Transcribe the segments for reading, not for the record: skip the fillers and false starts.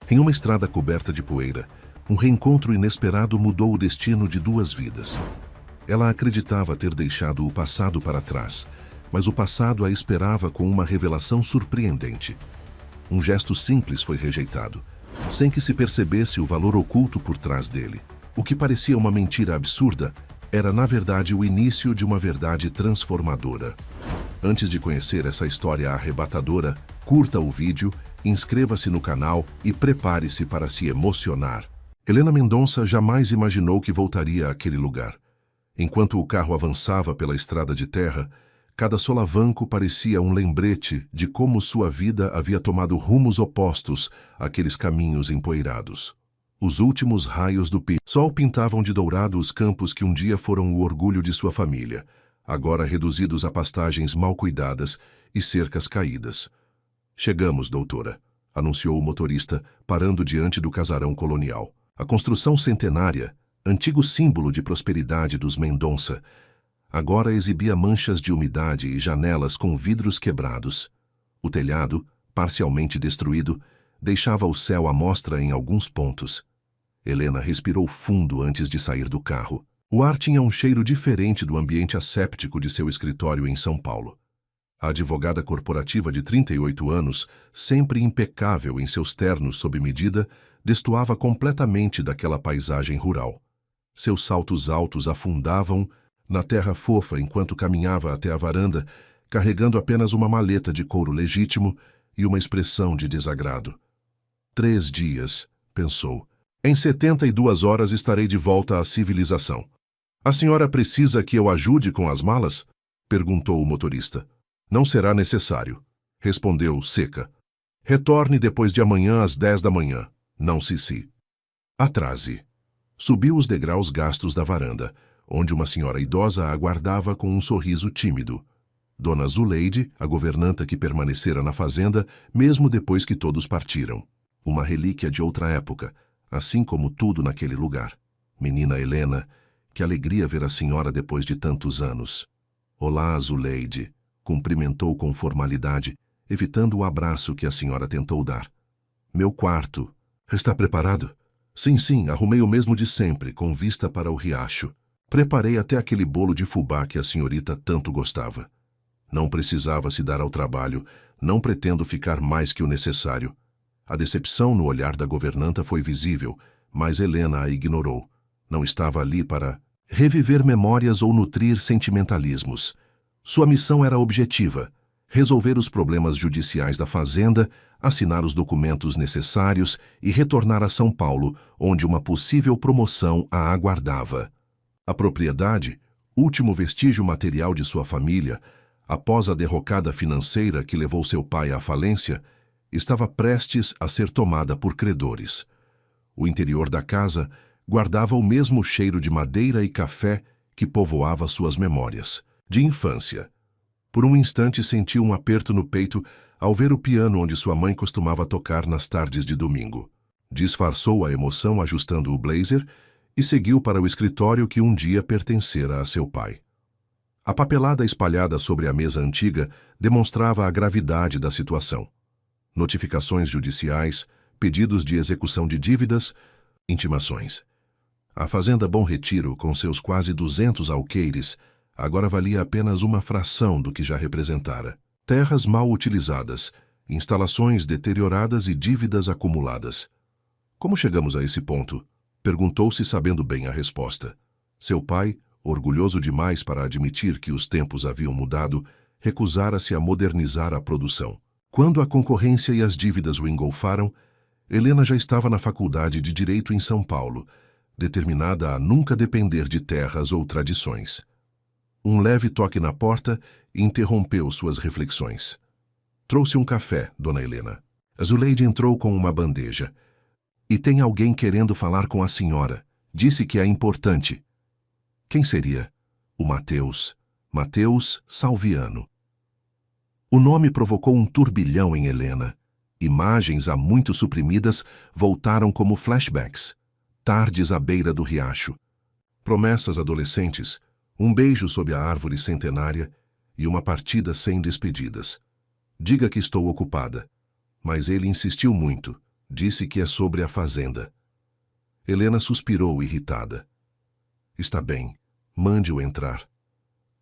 Em uma estrada coberta de poeira, um reencontro inesperado mudou o destino de duas vidas. Ela acreditava ter deixado o passado para trás, mas o passado a esperava com uma revelação surpreendente. Um gesto simples foi rejeitado, sem que se percebesse o valor oculto por trás dele. O que parecia uma mentira absurda era, na verdade, o início de uma verdade transformadora. Antes de conhecer essa história arrebatadora, curta o vídeo, inscreva-se no canal e prepare-se para se emocionar. Helena Mendonça jamais imaginou que voltaria àquele lugar. Enquanto o carro avançava pela estrada de terra, cada solavanco parecia um lembrete de como sua vida havia tomado rumos opostos àqueles caminhos empoeirados. Os últimos raios do sol pintavam de dourado os campos que um dia foram o orgulho de sua família, agora reduzidos a pastagens mal cuidadas e cercas caídas. "Chegamos, doutora", anunciou o motorista, parando diante do casarão colonial. A construção centenária, antigo símbolo de prosperidade dos Mendonça, agora exibia manchas de umidade e janelas com vidros quebrados. O telhado, parcialmente destruído, deixava o céu à mostra em alguns pontos. Helena respirou fundo antes de sair do carro. O ar tinha um cheiro diferente do ambiente asséptico de seu escritório em São Paulo. A advogada corporativa de 38 anos, sempre impecável em seus ternos sob medida, destoava completamente daquela paisagem rural. Seus saltos altos afundavam na terra fofa enquanto caminhava até a varanda, carregando apenas uma maleta de couro legítimo e uma expressão de desagrado. 3 dias, pensou. Em 72 horas estarei de volta à civilização. "A senhora precisa que eu ajude com as malas?" perguntou o motorista. "Não será necessário", respondeu seca. "Retorne depois de amanhã às 10 da manhã. Não se atrase." Subiu os degraus gastos da varanda, onde uma senhora idosa a aguardava com um sorriso tímido. Dona Zuleide, a governanta que permanecera na fazenda, mesmo depois que todos partiram. Uma relíquia de outra época, assim como tudo naquele lugar. "Menina Helena, que alegria ver a senhora depois de tantos anos." "Olá, Zuleide", cumprimentou com formalidade, evitando o abraço que a senhora tentou dar. "Meu quarto. Está preparado?" Sim, arrumei o mesmo de sempre, com vista para o riacho. Preparei até aquele bolo de fubá que a senhorita tanto gostava." Não precisava se dar ao trabalho, não pretendo ficar mais que o necessário. A decepção no olhar da governanta foi visível, mas Helena a ignorou. Não estava ali para reviver memórias ou nutrir sentimentalismos. Sua missão era objetiva: resolver os problemas judiciais da fazenda, assinar os documentos necessários e retornar a São Paulo, onde uma possível promoção a aguardava. A propriedade, último vestígio material de sua família, após a derrocada financeira que levou seu pai à falência, estava prestes a ser tomada por credores. O interior da casa guardava o mesmo cheiro de madeira e café que povoava suas memórias, de infância. Por um instante sentiu um aperto no peito ao ver o piano onde sua mãe costumava tocar nas tardes de domingo. Disfarçou a emoção ajustando o blazer e seguiu para o escritório que um dia pertencera a seu pai. A papelada espalhada sobre a mesa antiga demonstrava a gravidade da situação. Notificações judiciais, pedidos de execução de dívidas, intimações. A fazenda Bom Retiro, com seus quase 200 alqueires, agora valia apenas uma fração do que já representara. Terras mal utilizadas, instalações deterioradas e dívidas acumuladas. "Como chegamos a esse ponto?" perguntou-se, sabendo bem a resposta. Seu pai, orgulhoso demais para admitir que os tempos haviam mudado, recusara-se a modernizar a produção. Quando a concorrência e as dívidas o engolfaram, Helena já estava na faculdade de Direito em São Paulo, determinada a nunca depender de terras ou tradições. Um leve toque na porta interrompeu suas reflexões. "Trouxe um café, dona Helena." A Zuleide entrou com uma bandeja. "E tem alguém querendo falar com a senhora. Disse que é importante." "Quem seria?" "O Mateus. Mateus Salviano." O nome provocou um turbilhão em Helena. Imagens há muito suprimidas voltaram como flashbacks. Tardes à beira do riacho. Promessas adolescentes, um beijo sob a árvore centenária e uma partida sem despedidas. "Diga que estou ocupada." Mas ele insistiu muito. Disse que é sobre a fazenda. Helena suspirou, irritada. Está bem, mande-o entrar.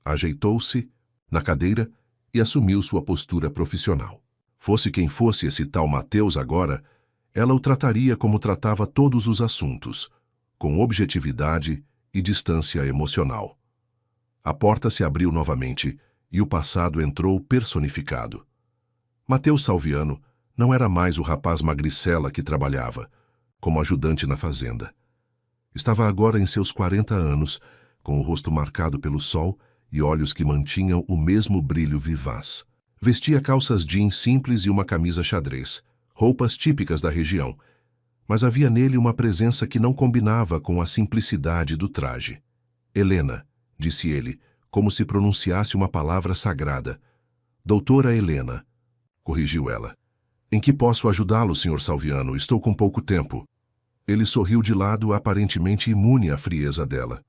Ajeitou-se na cadeira e assumiu sua postura profissional. Fosse quem fosse esse tal Mateus agora, ela o trataria como tratava todos os assuntos, com objetividade e distância emocional. A porta se abriu novamente e o passado entrou personificado. Mateus Salviano não era mais o rapaz magricela que trabalhava, como ajudante na fazenda. Estava agora em seus 40 anos, com o rosto marcado pelo sol e olhos que mantinham o mesmo brilho vivaz. Vestia calças jeans simples e uma camisa xadrez, roupas típicas da região, mas havia nele uma presença que não combinava com a simplicidade do traje. Helena, disse ele, como se pronunciasse uma palavra sagrada. Doutora Helena, corrigiu ela. Em que posso ajudá-lo, Sr. Salviano? Estou com pouco tempo. Ele sorriu de lado, aparentemente imune à frieza dela.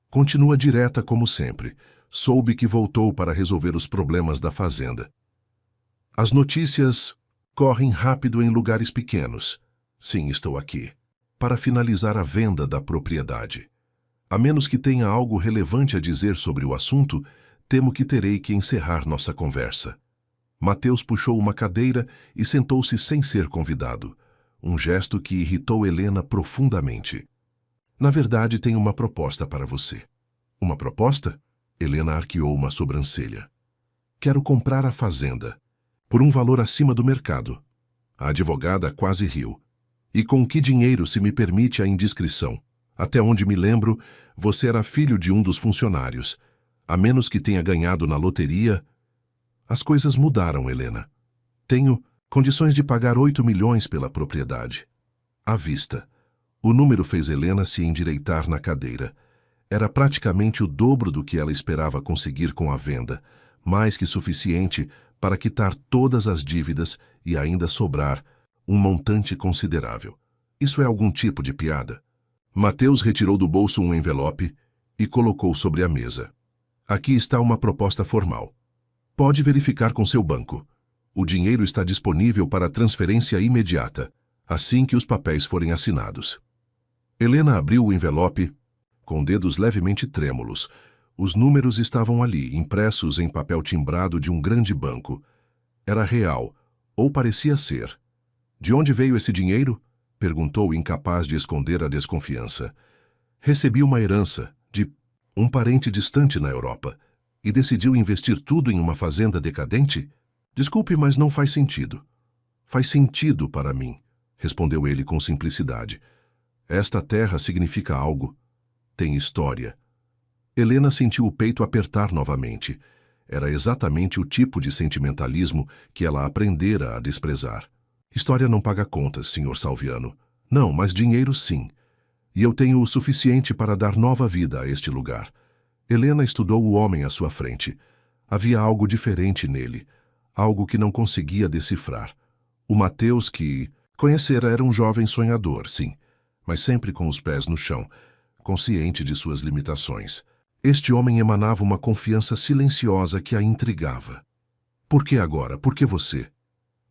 Continua direta como sempre. Soube que voltou para resolver os problemas da fazenda. As notícias correm rápido em lugares pequenos. Sim, estou aqui. Para finalizar a venda da propriedade. A menos que tenha algo relevante a dizer sobre o assunto, temo que terei que encerrar nossa conversa. Mateus puxou uma cadeira e sentou-se sem ser convidado. Um gesto que irritou Helena profundamente. Na verdade, tenho uma proposta para você. Uma proposta? Helena arqueou uma sobrancelha. Quero comprar a fazenda. Por um valor acima do mercado. A advogada quase riu. E com que dinheiro, se me permite a indiscrição? Até onde me lembro, você era filho de um dos funcionários. A menos que tenha ganhado na loteria... As coisas mudaram, Helena. Tenho condições de pagar 8 milhões pela propriedade. À vista. O número fez Helena se endireitar na cadeira. Era praticamente o dobro do que ela esperava conseguir com a venda, mais que suficiente para quitar todas as dívidas e ainda sobrar um montante considerável. Isso é algum tipo de piada? Mateus retirou do bolso um envelope e colocou sobre a mesa. Aqui está uma proposta formal. Pode verificar com seu banco. O dinheiro está disponível para transferência imediata, assim que os papéis forem assinados. Helena abriu o envelope com dedos levemente trêmulos. Os números estavam ali, impressos em papel timbrado de um grande banco. Era real, ou parecia ser. De onde veio esse dinheiro? Perguntou, incapaz de esconder a desconfiança. Recebi uma herança de um parente distante na Europa e decidiu investir tudo em uma fazenda decadente? Desculpe, mas não faz sentido. Faz sentido para mim, respondeu ele com simplicidade. Esta terra significa algo. Tem história. Helena sentiu o peito apertar novamente. Era exatamente o tipo de sentimentalismo que ela aprendera a desprezar. História não paga contas, Sr. Salviano. Não, mas dinheiro sim. E eu tenho o suficiente para dar nova vida a este lugar. Helena estudou o homem à sua frente. Havia algo diferente nele, algo que não conseguia decifrar. O Mateus que conhecera era um jovem sonhador, sim, mas sempre com os pés no chão, consciente de suas limitações. Este homem emanava uma confiança silenciosa que a intrigava. Por que agora? Por que você?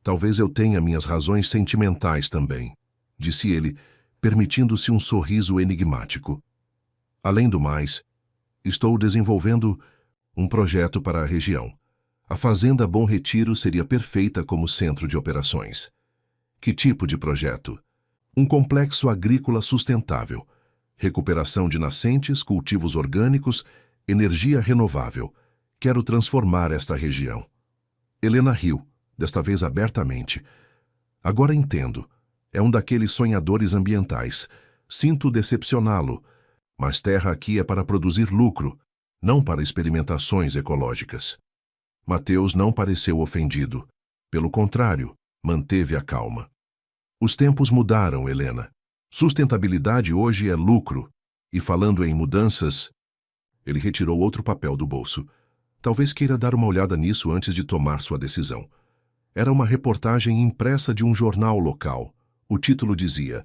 Talvez eu tenha minhas razões sentimentais também, disse ele, permitindo-se um sorriso enigmático. Além do mais, estou desenvolvendo um projeto para a região. A Fazenda Bom Retiro seria perfeita como centro de operações. Que tipo de projeto? Um complexo agrícola sustentável. Recuperação de nascentes, cultivos orgânicos, energia renovável. Quero transformar esta região. Helena riu, desta vez abertamente. Agora entendo. É um daqueles sonhadores ambientais. Sinto decepcioná-lo. Mas terra aqui é para produzir lucro, não para experimentações ecológicas. Mateus não pareceu ofendido. Pelo contrário, manteve a calma. Os tempos mudaram, Helena. Sustentabilidade hoje é lucro. E falando em mudanças... Ele retirou outro papel do bolso. Talvez queira dar uma olhada nisso antes de tomar sua decisão. Era uma reportagem impressa de um jornal local. O título dizia: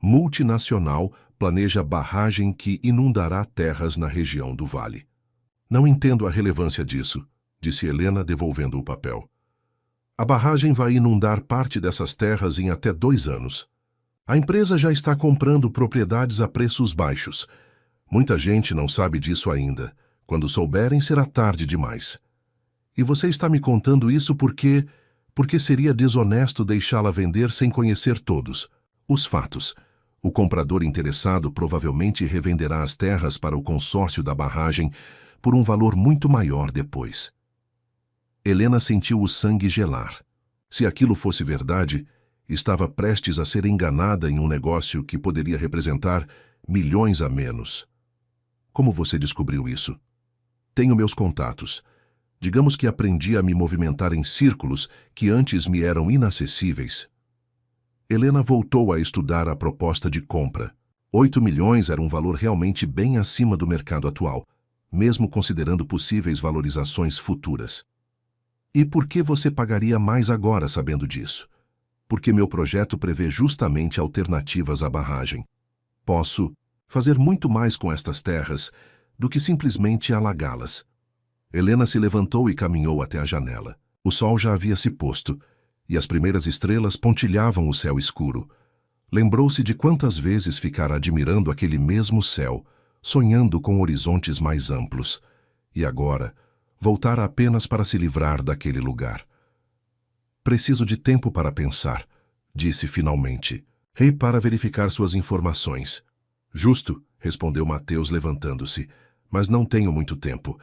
Multinacional planeja barragem que inundará terras na região do Vale. Não entendo a relevância disso, disse Helena, devolvendo o papel. A barragem vai inundar parte dessas terras em até 2 anos. A empresa já está comprando propriedades a preços baixos. Muita gente não sabe disso ainda. Quando souberem, será tarde demais. E você está me contando isso porque seria desonesto deixá-la vender sem conhecer todos os fatos. O comprador interessado provavelmente revenderá as terras para o consórcio da barragem por um valor muito maior depois. Helena sentiu o sangue gelar. Se aquilo fosse verdade, estava prestes a ser enganada em um negócio que poderia representar milhões a menos. Como você descobriu isso? Tenho meus contatos. Digamos que aprendi a me movimentar em círculos que antes me eram inacessíveis. Helena voltou a estudar a proposta de compra. 8 milhões era um valor realmente bem acima do mercado atual, mesmo considerando possíveis valorizações futuras. E por que você pagaria mais agora sabendo disso? Porque meu projeto prevê justamente alternativas à barragem. Posso fazer muito mais com estas terras do que simplesmente alagá-las. Helena se levantou e caminhou até a janela. O sol já havia se posto, e as primeiras estrelas pontilhavam o céu escuro. Lembrou-se de quantas vezes ficara admirando aquele mesmo céu, sonhando com horizontes mais amplos. E agora, voltara apenas para se livrar daquele lugar. Preciso de tempo para pensar, disse finalmente. Rei para verificar suas informações. Justo, respondeu Mateus levantando-se, mas não tenho muito tempo.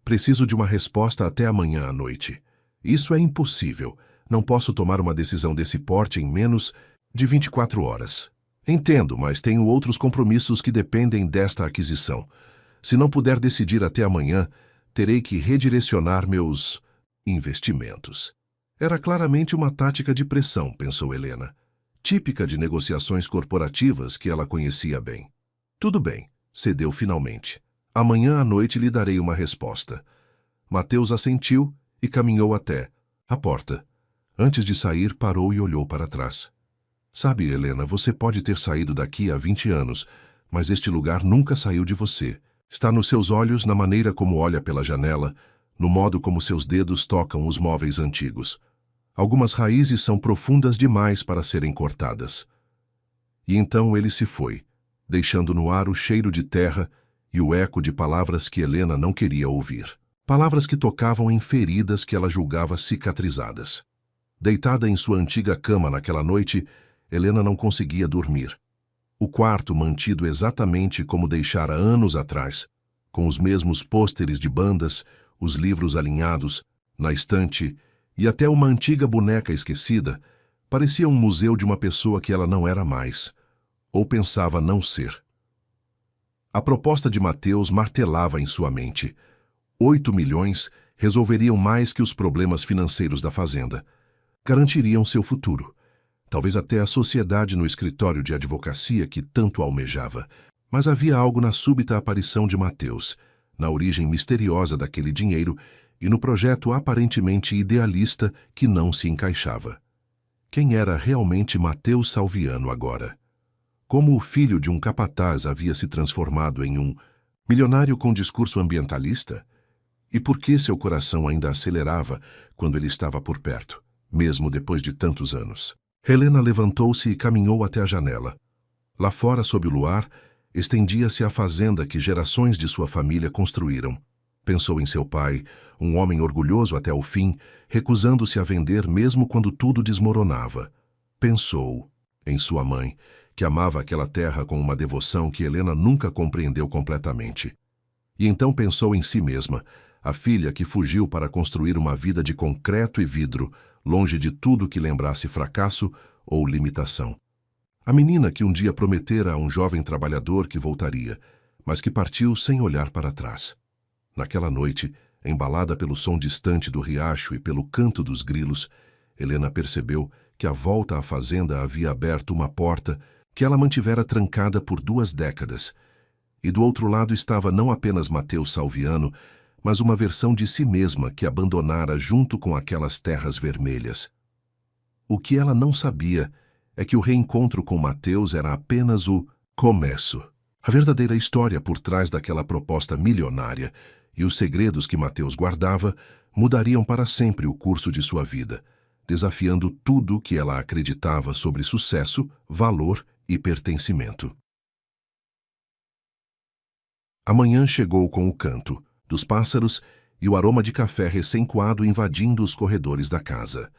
Preciso de uma resposta até amanhã à noite. Isso é impossível. Não posso tomar uma decisão desse porte em menos de 24 horas. Entendo, mas tenho outros compromissos que dependem desta aquisição. Se não puder decidir até amanhã, terei que redirecionar meus investimentos. Era claramente uma tática de pressão, pensou Helena, típica de negociações corporativas que ela conhecia bem. Tudo bem, cedeu finalmente. Amanhã à noite lhe darei uma resposta. Mateus assentiu e caminhou até a porta. Antes de sair, parou e olhou para trás. Sabe, Helena, você pode ter saído daqui há 20 anos, mas este lugar nunca saiu de você. Está nos seus olhos, na maneira como olha pela janela, no modo como seus dedos tocam os móveis antigos. Algumas raízes são profundas demais para serem cortadas. E então ele se foi, deixando no ar o cheiro de terra e o eco de palavras que Helena não queria ouvir. Palavras que tocavam em feridas que ela julgava cicatrizadas. Deitada em sua antiga cama naquela noite, Helena não conseguia dormir. O quarto mantido exatamente como deixara anos atrás, com os mesmos pôsteres de bandas, os livros alinhados, na estante, e até uma antiga boneca esquecida, parecia um museu de uma pessoa que ela não era mais, ou pensava não ser. A proposta de Mateus martelava em sua mente. 8 milhões resolveriam mais que os problemas financeiros da fazenda. Garantiriam seu futuro. Talvez até a sociedade no escritório de advocacia que tanto almejava. Mas havia algo na súbita aparição de Mateus, na origem misteriosa daquele dinheiro e no projeto aparentemente idealista que não se encaixava. Quem era realmente Mateus Salviano agora? Como o filho de um capataz havia se transformado em um milionário com discurso ambientalista? E por que seu coração ainda acelerava quando ele estava por perto, mesmo depois de tantos anos? Helena levantou-se e caminhou até a janela. Lá fora, sob o luar, estendia-se a fazenda que gerações de sua família construíram. Pensou em seu pai, um homem orgulhoso até o fim, recusando-se a vender mesmo quando tudo desmoronava. Pensou em sua mãe, que amava aquela terra com uma devoção que Helena nunca compreendeu completamente. E então pensou em si mesma, a filha que fugiu para construir uma vida de concreto e vidro, longe de tudo que lembrasse fracasso ou limitação. A menina que um dia prometera a um jovem trabalhador que voltaria, mas que partiu sem olhar para trás. Naquela noite, embalada pelo som distante do riacho e pelo canto dos grilos, Helena percebeu que à volta à fazenda havia aberto uma porta que ela mantivera trancada por 2 décadas, e do outro lado estava não apenas Mateus Salviano, mas uma versão de si mesma que abandonara junto com aquelas terras vermelhas. O que ela não sabia é que o reencontro com Mateus era apenas o começo. A verdadeira história por trás daquela proposta milionária e os segredos que Mateus guardava mudariam para sempre o curso de sua vida, desafiando tudo que ela acreditava sobre sucesso, valor e pertencimento. A manhã chegou com o canto dos pássaros e o aroma de café recém-coado invadindo os corredores da casa.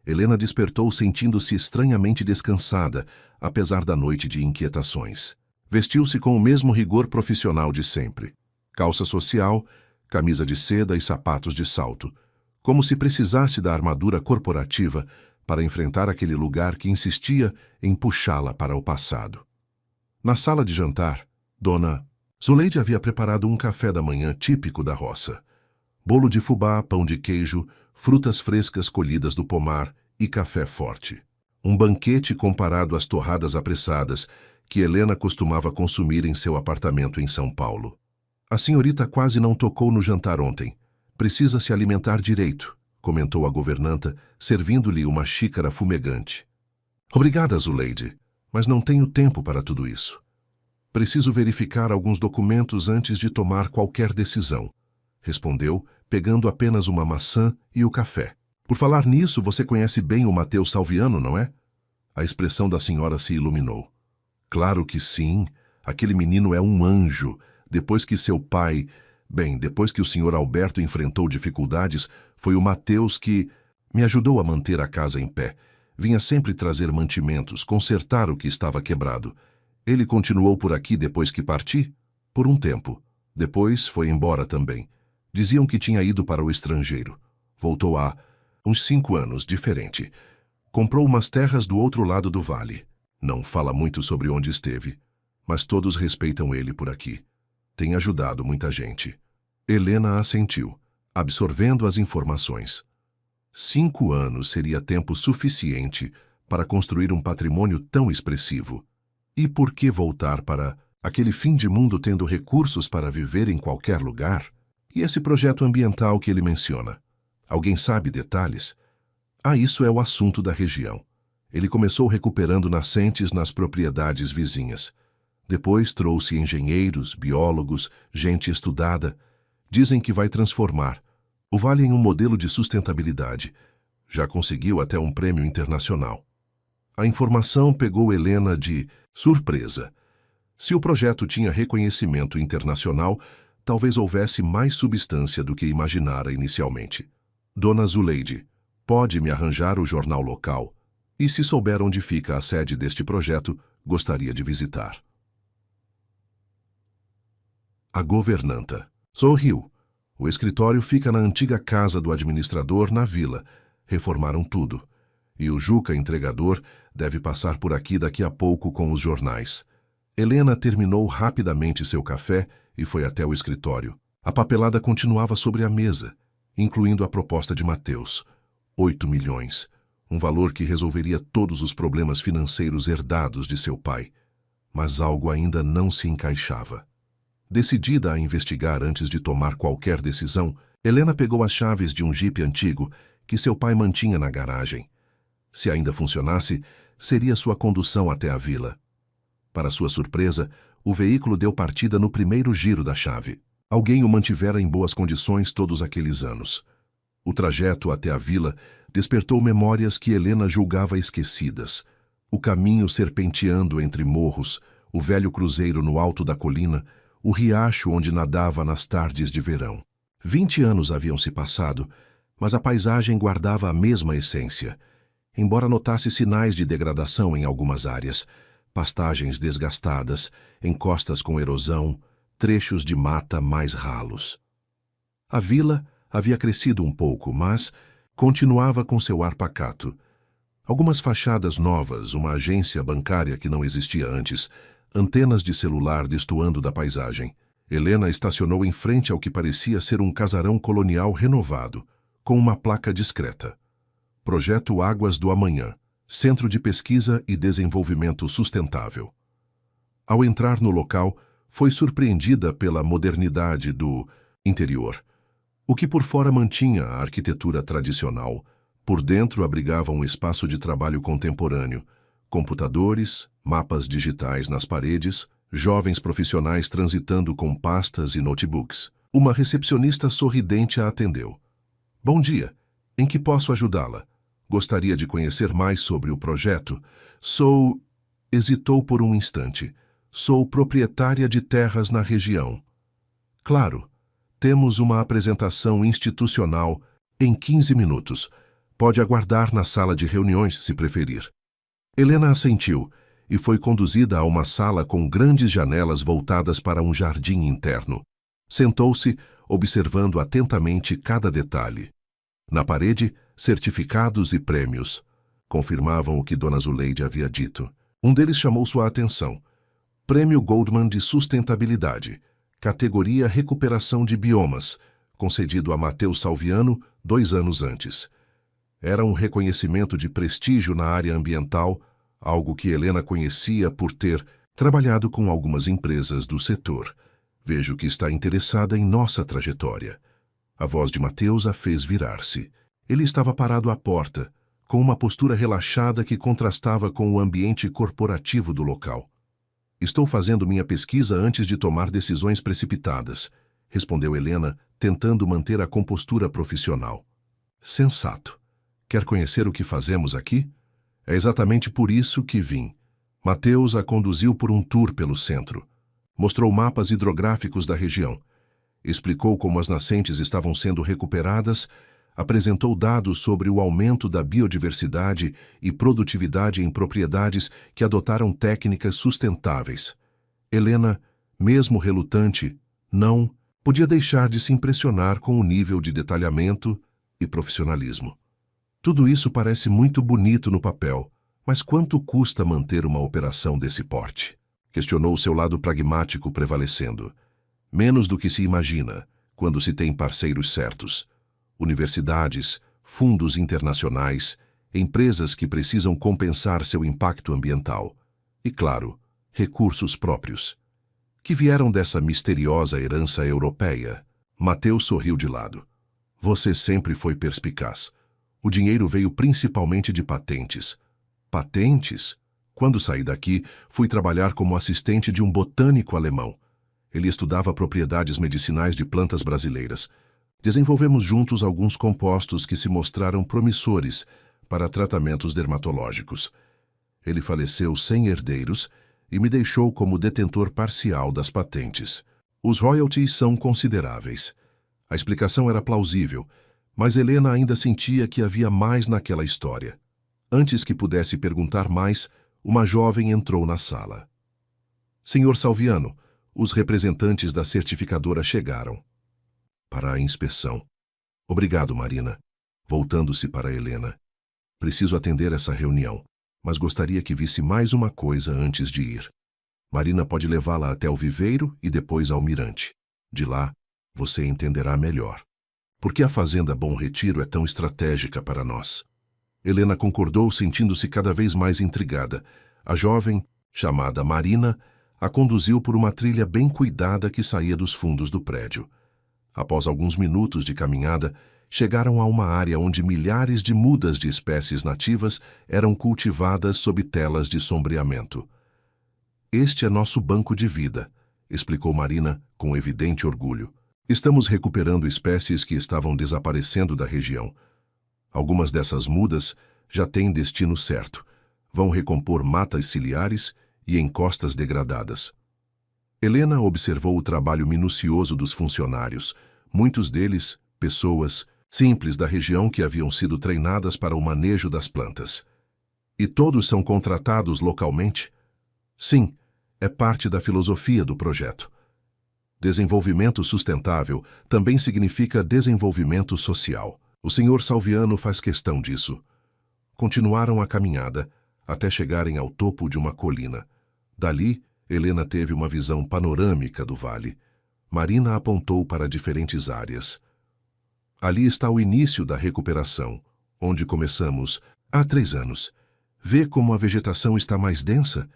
Helena despertou sentindo-se estranhamente descansada, apesar da noite de inquietações. Vestiu-se com o mesmo rigor profissional de sempre. Calça social, camisa de seda e sapatos de salto, como se precisasse da armadura corporativa para enfrentar aquele lugar que insistia em puxá-la para o passado. Na sala de jantar, Dona Zuleide havia preparado um café da manhã típico da roça. Bolo de fubá, pão de queijo, frutas frescas colhidas do pomar e café forte. Um banquete comparado às torradas apressadas que Helena costumava consumir em seu apartamento em São Paulo. A senhorita quase não tocou no jantar ontem. Precisa se alimentar direito, comentou a governanta, servindo-lhe uma xícara fumegante. Obrigada, Zuleide, mas não tenho tempo para tudo isso. Preciso verificar alguns documentos antes de tomar qualquer decisão, respondeu, pegando apenas uma maçã e o café. Por falar nisso, você conhece bem o Matheus Salviano, não é? A expressão da senhora se iluminou. Claro que sim, aquele menino é um anjo. Depois que seu pai... depois que o senhor Alberto enfrentou dificuldades, foi o Matheus que me ajudou a manter a casa em pé. Vinha sempre trazer mantimentos, consertar o que estava quebrado. Ele continuou por aqui depois que parti? Por um tempo. Depois foi embora também. Diziam que tinha ido para o estrangeiro. Voltou há uns 5 anos, diferente. Comprou umas terras do outro lado do vale. Não fala muito sobre onde esteve, mas todos respeitam ele por aqui. Tem ajudado muita gente. Helena assentiu, absorvendo as informações. 5 anos seria tempo suficiente para construir um patrimônio tão expressivo. E por que voltar para aquele fim de mundo tendo recursos para viver em qualquer lugar? E esse projeto ambiental que ele menciona? Alguém sabe detalhes? Isso é o assunto da região. Ele começou recuperando nascentes nas propriedades vizinhas. Depois trouxe engenheiros, biólogos, gente estudada. Dizem que vai transformar o vale em um modelo de sustentabilidade. Já conseguiu até um prêmio internacional. A informação pegou Helena de surpresa. Se o projeto tinha reconhecimento internacional, talvez houvesse mais substância do que imaginara inicialmente. Dona Zuleide, pode me arranjar o jornal local? E se souber onde fica a sede deste projeto, gostaria de visitar. A governanta sorriu. O escritório fica na antiga casa do administrador na vila. Reformaram tudo. E o Juca entregador deve passar por aqui daqui a pouco com os jornais. Helena terminou rapidamente seu café e foi até o escritório. A papelada continuava sobre a mesa, incluindo a proposta de Matheus. 8 milhões. Um valor que resolveria todos os problemas financeiros herdados de seu pai. Mas algo ainda não se encaixava. Decidida a investigar antes de tomar qualquer decisão, Helena pegou as chaves de um jipe antigo que seu pai mantinha na garagem. Se ainda funcionasse, seria sua condução até a vila. Para sua surpresa, o veículo deu partida no primeiro giro da chave. Alguém o mantivera em boas condições todos aqueles anos. O trajeto até a vila despertou memórias que Helena julgava esquecidas. O caminho serpenteando entre morros, o velho cruzeiro no alto da colina, o riacho onde nadava nas tardes de verão. 20 anos haviam se passado, mas a paisagem guardava a mesma essência, embora notasse sinais de degradação em algumas áreas, pastagens desgastadas, encostas com erosão, trechos de mata mais ralos. A vila havia crescido um pouco, mas continuava com seu ar pacato. Algumas fachadas novas, uma agência bancária que não existia antes, antenas de celular destoando da paisagem. Helena estacionou em frente ao que parecia ser um casarão colonial renovado, com uma placa discreta. Projeto Águas do Amanhã, Centro de Pesquisa e Desenvolvimento Sustentável. Ao entrar no local, foi surpreendida pela modernidade do interior. O que por fora mantinha a arquitetura tradicional, por dentro abrigava um espaço de trabalho contemporâneo, computadores, mapas digitais nas paredes, jovens profissionais transitando com pastas e notebooks. Uma recepcionista sorridente a atendeu. Bom dia, em que posso ajudá-la? Gostaria de conhecer mais sobre o projeto. Sou... Hesitou por um instante. Sou proprietária de terras na região. Claro, temos uma apresentação institucional em 15 minutos. Pode aguardar na sala de reuniões, se preferir. Helena assentiu e foi conduzida a uma sala com grandes janelas voltadas para um jardim interno. Sentou-se, observando atentamente cada detalhe. Na parede, certificados e prêmios. Confirmavam o que Dona Zuleide havia dito. Um deles chamou sua atenção. Prêmio Goldman de Sustentabilidade, categoria Recuperação de Biomas, concedido a Matheus Salviano 2 anos antes. Era um reconhecimento de prestígio na área ambiental, algo que Helena conhecia por ter trabalhado com algumas empresas do setor. Vejo que está interessada em nossa trajetória. A voz de Matheus a fez virar-se. Ele estava parado à porta, com uma postura relaxada que contrastava com o ambiente corporativo do local. Estou fazendo minha pesquisa antes de tomar decisões precipitadas, respondeu Helena, tentando manter a compostura profissional. Sensato. Quer conhecer o que fazemos aqui? É exatamente por isso que vim. Matheus a conduziu por um tour pelo centro. Mostrou mapas hidrográficos da região. Explicou como as nascentes estavam sendo recuperadas, apresentou dados sobre o aumento da biodiversidade e produtividade em propriedades que adotaram técnicas sustentáveis. Helena, mesmo relutante, não podia deixar de se impressionar com o nível de detalhamento e profissionalismo. Tudo isso parece muito bonito no papel, mas quanto custa manter uma operação desse porte? Questionou seu lado pragmático prevalecendo. Menos do que se imagina, quando se tem parceiros certos. Universidades, fundos internacionais, empresas que precisam compensar seu impacto ambiental. E, claro, recursos próprios. Que vieram dessa misteriosa herança europeia. Matheus sorriu de lado. Você sempre foi perspicaz. O dinheiro veio principalmente de patentes. Patentes? Quando saí daqui, fui trabalhar como assistente de um botânico alemão. Ele estudava propriedades medicinais de plantas brasileiras. Desenvolvemos juntos alguns compostos que se mostraram promissores para tratamentos dermatológicos. Ele faleceu sem herdeiros e me deixou como detentor parcial das patentes. Os royalties são consideráveis. A explicação era plausível, mas Helena ainda sentia que havia mais naquela história. Antes que pudesse perguntar mais, uma jovem entrou na sala. Senhor Salviano, os representantes da certificadora chegaram. Para a inspeção. Obrigado, Marina. Voltando-se para Helena. Preciso atender essa reunião, mas gostaria que visse mais uma coisa antes de ir. Marina pode levá-la até o viveiro e depois ao mirante. De lá, você entenderá melhor. Por que a Fazenda Bom Retiro é tão estratégica para nós? Helena concordou, sentindo-se cada vez mais intrigada. A jovem, chamada Marina, a conduziu por uma trilha bem cuidada que saía dos fundos do prédio. Após alguns minutos de caminhada, chegaram a uma área onde milhares de mudas de espécies nativas eram cultivadas sob telas de sombreamento. Este é nosso banco de vida, explicou Marina com evidente orgulho. Estamos recuperando espécies que estavam desaparecendo da região. Algumas dessas mudas já têm destino certo. Vão recompor matas ciliares e encostas degradadas. Helena observou o trabalho minucioso dos funcionários, muitos deles, pessoas simples da região que haviam sido treinadas para o manejo das plantas. E todos são contratados localmente? Sim, é parte da filosofia do projeto. Desenvolvimento sustentável também significa desenvolvimento social. O senhor Salviano faz questão disso. Continuaram a caminhada, até chegarem ao topo de uma colina. Dali, Helena teve uma visão panorâmica do vale. Marina apontou para diferentes áreas. Ali está o início da recuperação, onde começamos há 3 anos. Vê como a vegetação está mais densa?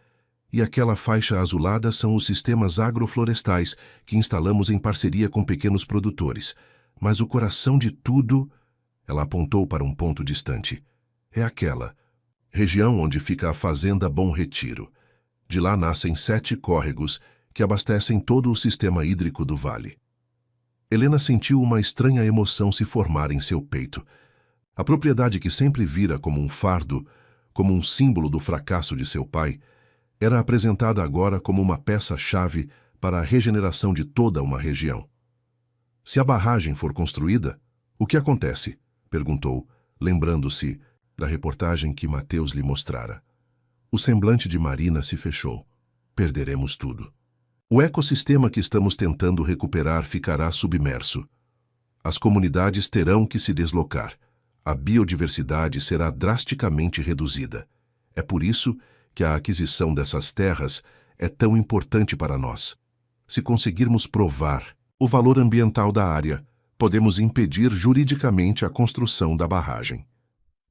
E aquela faixa azulada são os sistemas agroflorestais que instalamos em parceria com pequenos produtores. Mas o coração de tudo, ela apontou para um ponto distante, é aquela região onde fica a Fazenda Bom Retiro. De lá nascem 7 córregos que abastecem todo o sistema hídrico do vale. Helena sentiu uma estranha emoção se formar em seu peito. A propriedade que sempre vira como um fardo, como um símbolo do fracasso de seu pai, era apresentada agora como uma peça-chave para a regeneração de toda uma região. Se a barragem for construída, o que acontece? Perguntou, lembrando-se da reportagem que Mateus lhe mostrara. O semblante de Marina se fechou. Perderemos tudo. O ecossistema que estamos tentando recuperar ficará submerso. As comunidades terão que se deslocar. A biodiversidade será drasticamente reduzida. É por isso que a aquisição dessas terras é tão importante para nós. Se conseguirmos provar o valor ambiental da área, podemos impedir juridicamente a construção da barragem.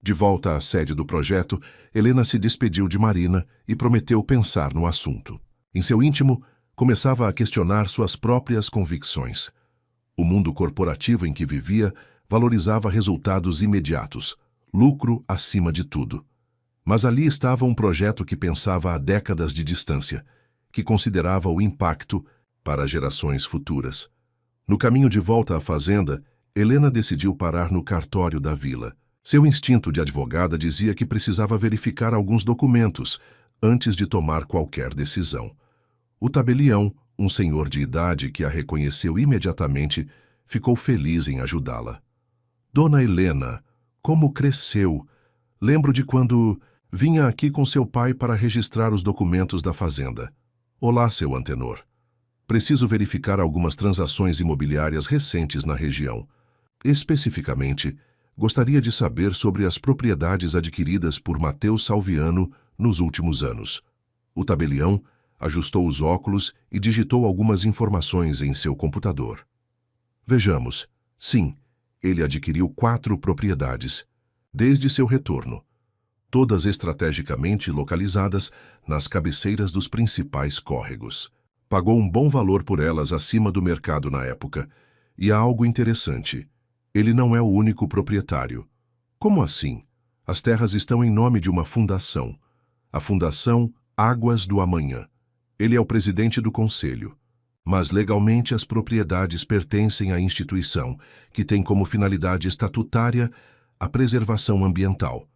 De volta à sede do projeto, Helena se despediu de Marina e prometeu pensar no assunto. Em seu íntimo, começava a questionar suas próprias convicções. O mundo corporativo em que vivia valorizava resultados imediatos, lucro acima de tudo. Mas ali estava um projeto que pensava a décadas de distância, que considerava o impacto para gerações futuras. No caminho de volta à fazenda, Helena decidiu parar no cartório da vila. Seu instinto de advogada dizia que precisava verificar alguns documentos antes de tomar qualquer decisão. O tabelião, um senhor de idade que a reconheceu imediatamente, ficou feliz em ajudá-la. Dona Helena, como cresceu! Lembro de quando vinha aqui com seu pai para registrar os documentos da fazenda. Olá, seu Antenor. Preciso verificar algumas transações imobiliárias recentes na região. Especificamente, gostaria de saber sobre as propriedades adquiridas por Mateus Salviano nos últimos anos. O tabelião ajustou os óculos e digitou algumas informações em seu computador. Vejamos. Sim, ele adquiriu 4 propriedades, desde seu retorno, todas estrategicamente localizadas nas cabeceiras dos principais córregos. Pagou um bom valor por elas acima do mercado na época. E há algo interessante. Ele não é o único proprietário. Como assim? As terras estão em nome de uma fundação. A Fundação Águas do Amanhã. Ele é o presidente do conselho. Mas legalmente as propriedades pertencem à instituição, que tem como finalidade estatutária a preservação ambiental.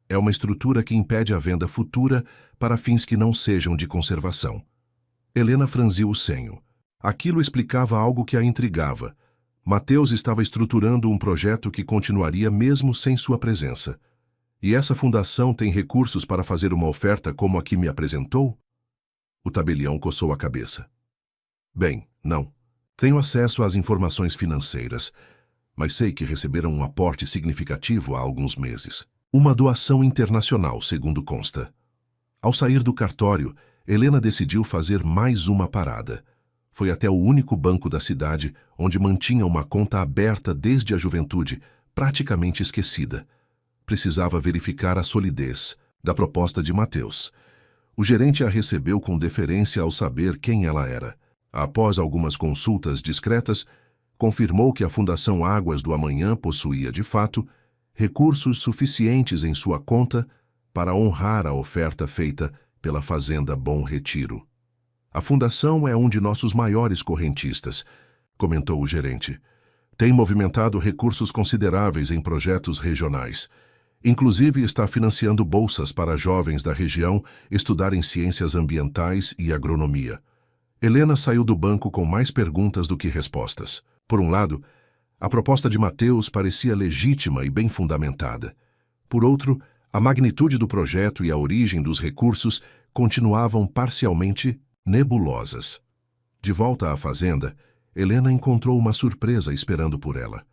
É uma estrutura que impede a venda futura para fins que não sejam de conservação. Helena franziu o senho. Aquilo explicava algo que a intrigava. Mateus estava estruturando um projeto que continuaria mesmo sem sua presença. E essa fundação tem recursos para fazer uma oferta como a que me apresentou? O tabelião coçou a cabeça. Bem, não. Tenho acesso às informações financeiras, mas sei que receberam um aporte significativo há alguns meses. Uma doação internacional, segundo consta. Ao sair do cartório, Helena decidiu fazer mais uma parada. Foi até o único banco da cidade onde mantinha uma conta aberta desde a juventude, praticamente esquecida. Precisava verificar a solidez da proposta de Mateus. O gerente a recebeu com deferência ao saber quem ela era. Após algumas consultas discretas, confirmou que a Fundação Águas do Amanhã possuía, de fato, recursos suficientes em sua conta para honrar a oferta feita pela Fazenda Bom Retiro. A fundação é um de nossos maiores correntistas, comentou o gerente. Tem movimentado recursos consideráveis em projetos regionais. Inclusive está financiando bolsas para jovens da região estudarem ciências ambientais e agronomia. Helena saiu do banco com mais perguntas do que respostas. Por um lado, a proposta de Mateus parecia legítima e bem fundamentada. Por outro, a magnitude do projeto e a origem dos recursos continuavam parcialmente nebulosas. De volta à fazenda, Helena encontrou uma surpresa esperando por ela.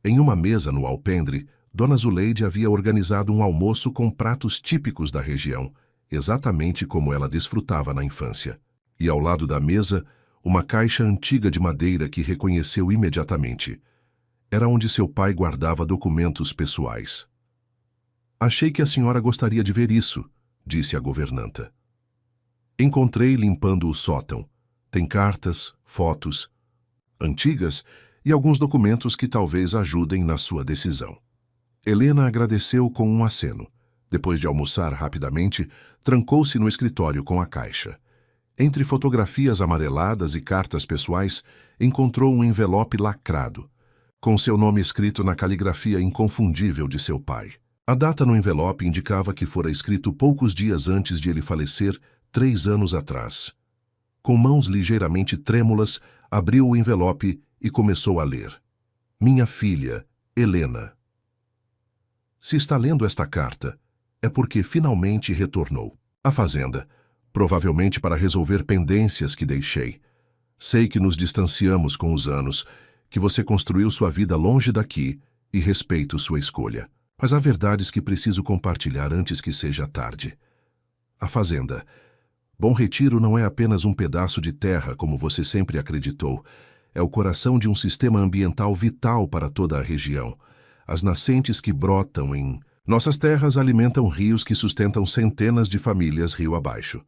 Em uma mesa no alpendre, Dona Zuleide havia organizado um almoço com pratos típicos da região, exatamente como ela desfrutava na infância. E ao lado da mesa, uma caixa antiga de madeira que reconheceu imediatamente. Era onde seu pai guardava documentos pessoais. Achei que a senhora gostaria de ver isso, disse a governanta. Encontrei limpando o sótão. Tem cartas, fotos, antigas e alguns documentos que talvez ajudem na sua decisão. Helena agradeceu com um aceno. Depois de almoçar rapidamente, trancou-se no escritório com a caixa. Entre fotografias amareladas e cartas pessoais, encontrou um envelope lacrado. com seu nome escrito na caligrafia inconfundível de seu pai. A data no envelope indicava que fora escrito poucos dias antes de ele falecer, 3 anos atrás. Com mãos ligeiramente trêmulas, abriu o envelope e começou a ler. Minha filha, Helena. Se está lendo esta carta, é porque finalmente retornou à fazenda, provavelmente para resolver pendências que deixei. Sei que nos distanciamos com os anos, que você construiu sua vida longe daqui e respeito sua escolha. Mas há verdades que preciso compartilhar antes que seja tarde. A fazenda. Bom Retiro não é apenas um pedaço de terra, como você sempre acreditou. É o coração de um sistema ambiental vital para toda a região. As nascentes que brotam em nossas terras alimentam rios que sustentam centenas de famílias rio abaixo.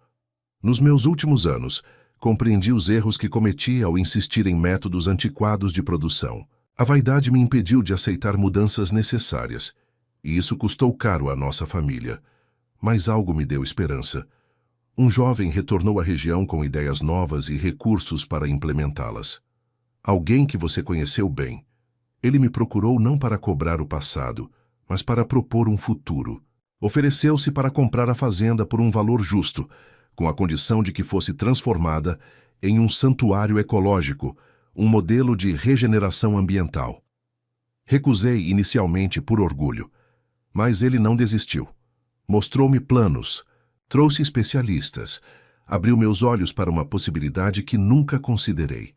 Nos meus últimos anos, compreendi os erros que cometi ao insistir em métodos antiquados de produção. A vaidade me impediu de aceitar mudanças necessárias, e isso custou caro à nossa família. Mas algo me deu esperança. Um jovem retornou à região com ideias novas e recursos para implementá-las. Alguém que você conheceu bem. Ele me procurou não para cobrar o passado, mas para propor um futuro. Ofereceu-se para comprar a fazenda por um valor justo, com a condição de que fosse transformada em um santuário ecológico, um modelo de regeneração ambiental. Recusei inicialmente por orgulho, mas ele não desistiu. Mostrou-me planos, trouxe especialistas, abriu meus olhos para uma possibilidade que nunca considerei: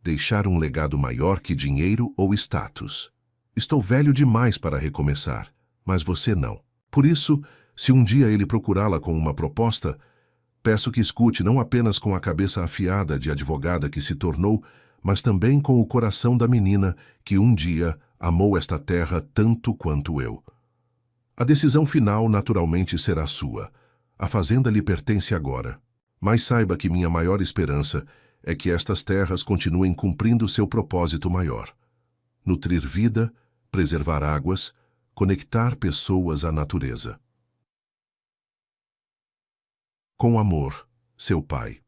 deixar um legado maior que dinheiro ou status. Estou velho demais para recomeçar, mas você não. Por isso, se um dia ele procurá-la com uma proposta, peço que escute não apenas com a cabeça afiada de advogada que se tornou, mas também com o coração da menina que um dia amou esta terra tanto quanto eu. A decisão final naturalmente será sua. A fazenda lhe pertence agora. Mas saiba que minha maior esperança é que estas terras continuem cumprindo seu propósito maior: nutrir vida, preservar águas, conectar pessoas à natureza. Com amor, seu pai.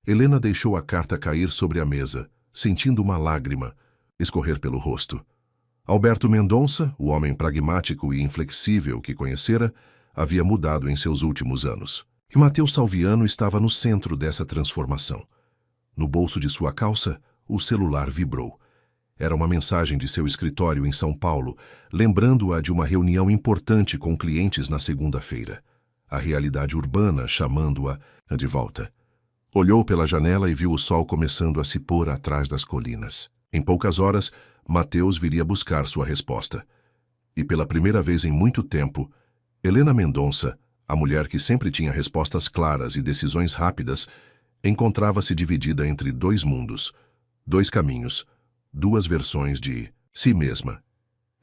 Helena deixou a carta cair sobre a mesa, sentindo uma lágrima escorrer pelo rosto. Alberto Mendonça, o homem pragmático e inflexível que conhecera, havia mudado em seus últimos anos. E Mateus Salviano estava no centro dessa transformação. No bolso de sua calça, o celular vibrou. Era uma mensagem de seu escritório em São Paulo, lembrando-a de uma reunião importante com clientes na segunda-feira. A realidade urbana chamando-a de volta. Olhou pela janela e viu o sol começando a se pôr atrás das colinas. Em poucas horas, Mateus viria buscar sua resposta. E pela primeira vez em muito tempo, Helena Mendonça, a mulher que sempre tinha respostas claras e decisões rápidas, encontrava-se dividida entre 2 mundos, 2 caminhos, 2 versões de si mesma.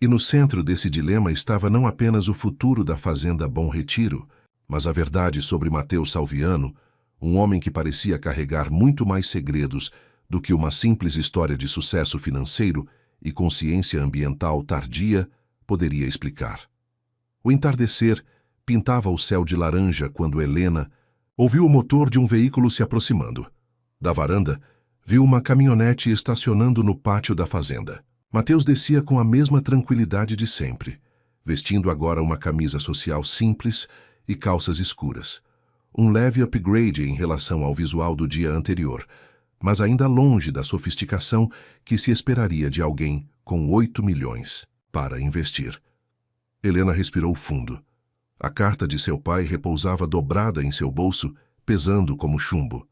E no centro desse dilema estava não apenas o futuro da fazenda Bom Retiro, mas a verdade sobre Mateus Salviano, um homem que parecia carregar muito mais segredos do que uma simples história de sucesso financeiro e consciência ambiental tardia poderia explicar. O entardecer pintava o céu de laranja quando Helena ouviu o motor de um veículo se aproximando. Da varanda, viu uma caminhonete estacionando no pátio da fazenda. Mateus descia com a mesma tranquilidade de sempre, vestindo agora uma camisa social simples e calças escuras. Um leve upgrade em relação ao visual do dia anterior, mas ainda longe da sofisticação que se esperaria de alguém com 8 milhões para investir. Helena respirou fundo. A carta de seu pai repousava dobrada em seu bolso, pesando como chumbo.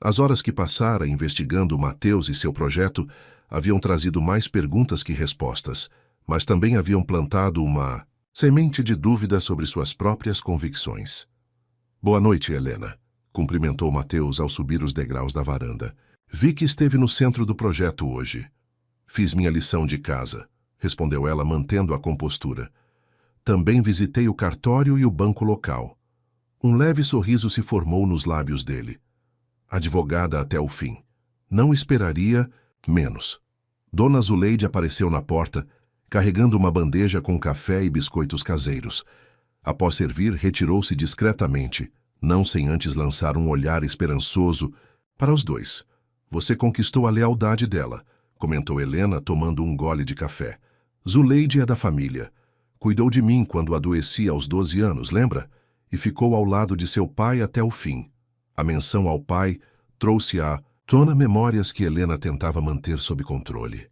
As horas que passara investigando Mateus e seu projeto haviam trazido mais perguntas que respostas, mas também haviam plantado uma semente de dúvida sobre suas próprias convicções. Boa noite, Helena, cumprimentou Mateus ao subir os degraus da varanda. Vi que esteve no centro do projeto hoje. Fiz minha lição de casa, respondeu ela mantendo a compostura. Também visitei o cartório e o banco local. Um leve sorriso se formou nos lábios dele. Advogada até o fim. Não esperaria menos. Dona Zuleide apareceu na porta, carregando uma bandeja com café e biscoitos caseiros. Após servir, retirou-se discretamente, não sem antes lançar um olhar esperançoso para os dois. Você conquistou a lealdade dela, comentou Helena, tomando um gole de café. Zuleide é da família. Cuidou de mim quando adoeci aos 12 anos, lembra? E ficou ao lado de seu pai até o fim. A menção ao pai trouxe à tona memórias que Helena tentava manter sob controle.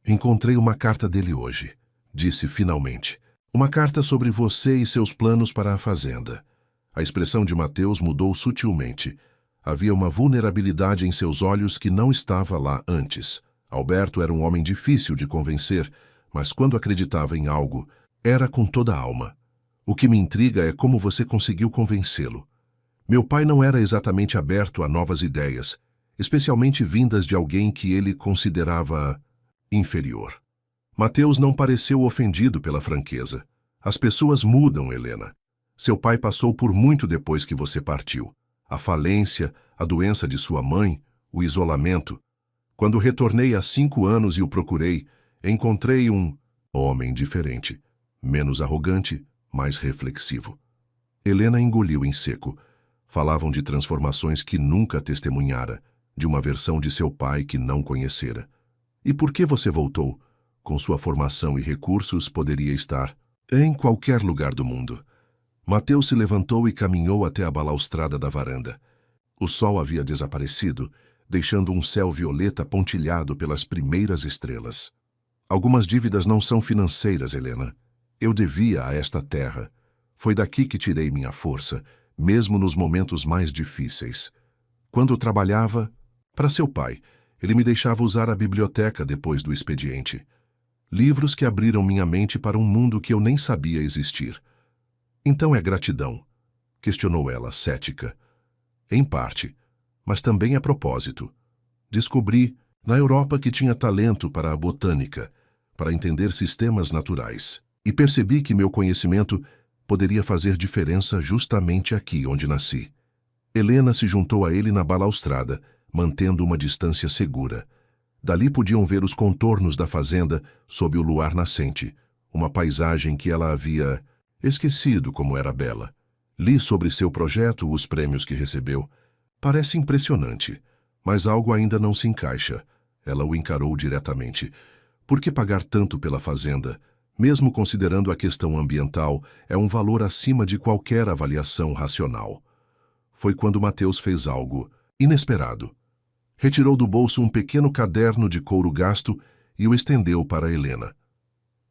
Encontrei uma carta dele hoje, disse finalmente. Uma carta sobre você e seus planos para a fazenda. A expressão de Mateus mudou sutilmente. Havia uma vulnerabilidade em seus olhos que não estava lá antes. Alberto era um homem difícil de convencer, mas quando acreditava em algo, era com toda a alma. O que me intriga é como você conseguiu convencê-lo. Meu pai não era exatamente aberto a novas ideias, especialmente vindas de alguém que ele considerava inferior. Mateus não pareceu ofendido pela franqueza. As pessoas mudam, Helena. Seu pai passou por muito depois que você partiu. A falência, a doença de sua mãe, o isolamento. Quando retornei há 5 anos e o procurei, encontrei um homem diferente, menos arrogante, mais reflexivo. Helena engoliu em seco. Falavam de transformações que nunca testemunhara, de uma versão de seu pai que não conhecera. E por que você voltou? Com sua formação e recursos, poderia estar em qualquer lugar do mundo. Mateus se levantou e caminhou até a balaustrada da varanda. O sol havia desaparecido, deixando um céu violeta pontilhado pelas primeiras estrelas. Algumas dívidas não são financeiras, Helena. Eu devia a esta terra. Foi daqui que tirei minha força, mesmo nos momentos mais difíceis. Quando trabalhava para seu pai, ele me deixava usar a biblioteca depois do expediente. Livros que abriram minha mente para um mundo que eu nem sabia existir. Então é gratidão? Questionou ela, cética. Em parte, mas também a propósito. Descobri, na Europa, que tinha talento para a botânica, para entender sistemas naturais, e percebi que meu conhecimento poderia fazer diferença justamente aqui onde nasci. Helena se juntou a ele na balaustrada, mantendo uma distância segura. Dali podiam ver os contornos da fazenda sob o luar nascente, uma paisagem que ela havia esquecido como era bela. Li sobre seu projeto, os prêmios que recebeu. Parece impressionante, mas algo ainda não se encaixa. Ela o encarou diretamente. Por que pagar tanto pela fazenda? Mesmo considerando a questão ambiental, é um valor acima de qualquer avaliação racional. Foi quando Mateus fez algo inesperado. Retirou do bolso um pequeno caderno de couro gasto e o estendeu para Helena.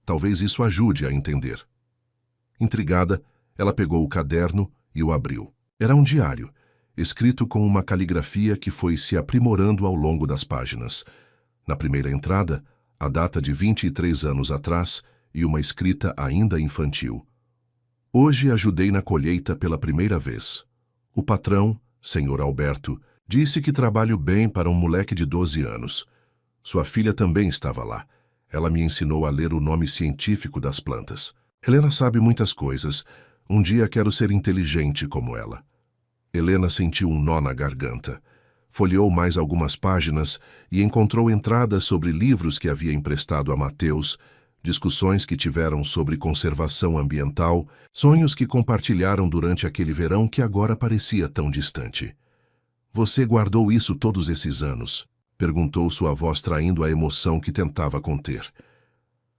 Talvez isso ajude a entender. Intrigada, ela pegou o caderno e o abriu. Era um diário, escrito com uma caligrafia que foi se aprimorando ao longo das páginas. Na primeira entrada, a data de 23 anos atrás e uma escrita ainda infantil. Hoje ajudei na colheita pela primeira vez. O patrão, senhor Alberto, disse que trabalho bem para um moleque de 12 anos. Sua filha também estava lá. Ela me ensinou a ler o nome científico das plantas. Helena sabe muitas coisas. Um dia quero ser inteligente como ela. Helena sentiu um nó na garganta. Folheou mais algumas páginas e encontrou entradas sobre livros que havia emprestado a Mateus, discussões que tiveram sobre conservação ambiental, sonhos que compartilharam durante aquele verão que agora parecia tão distante. Você guardou isso todos esses anos? Perguntou sua voz traindo a emoção que tentava conter.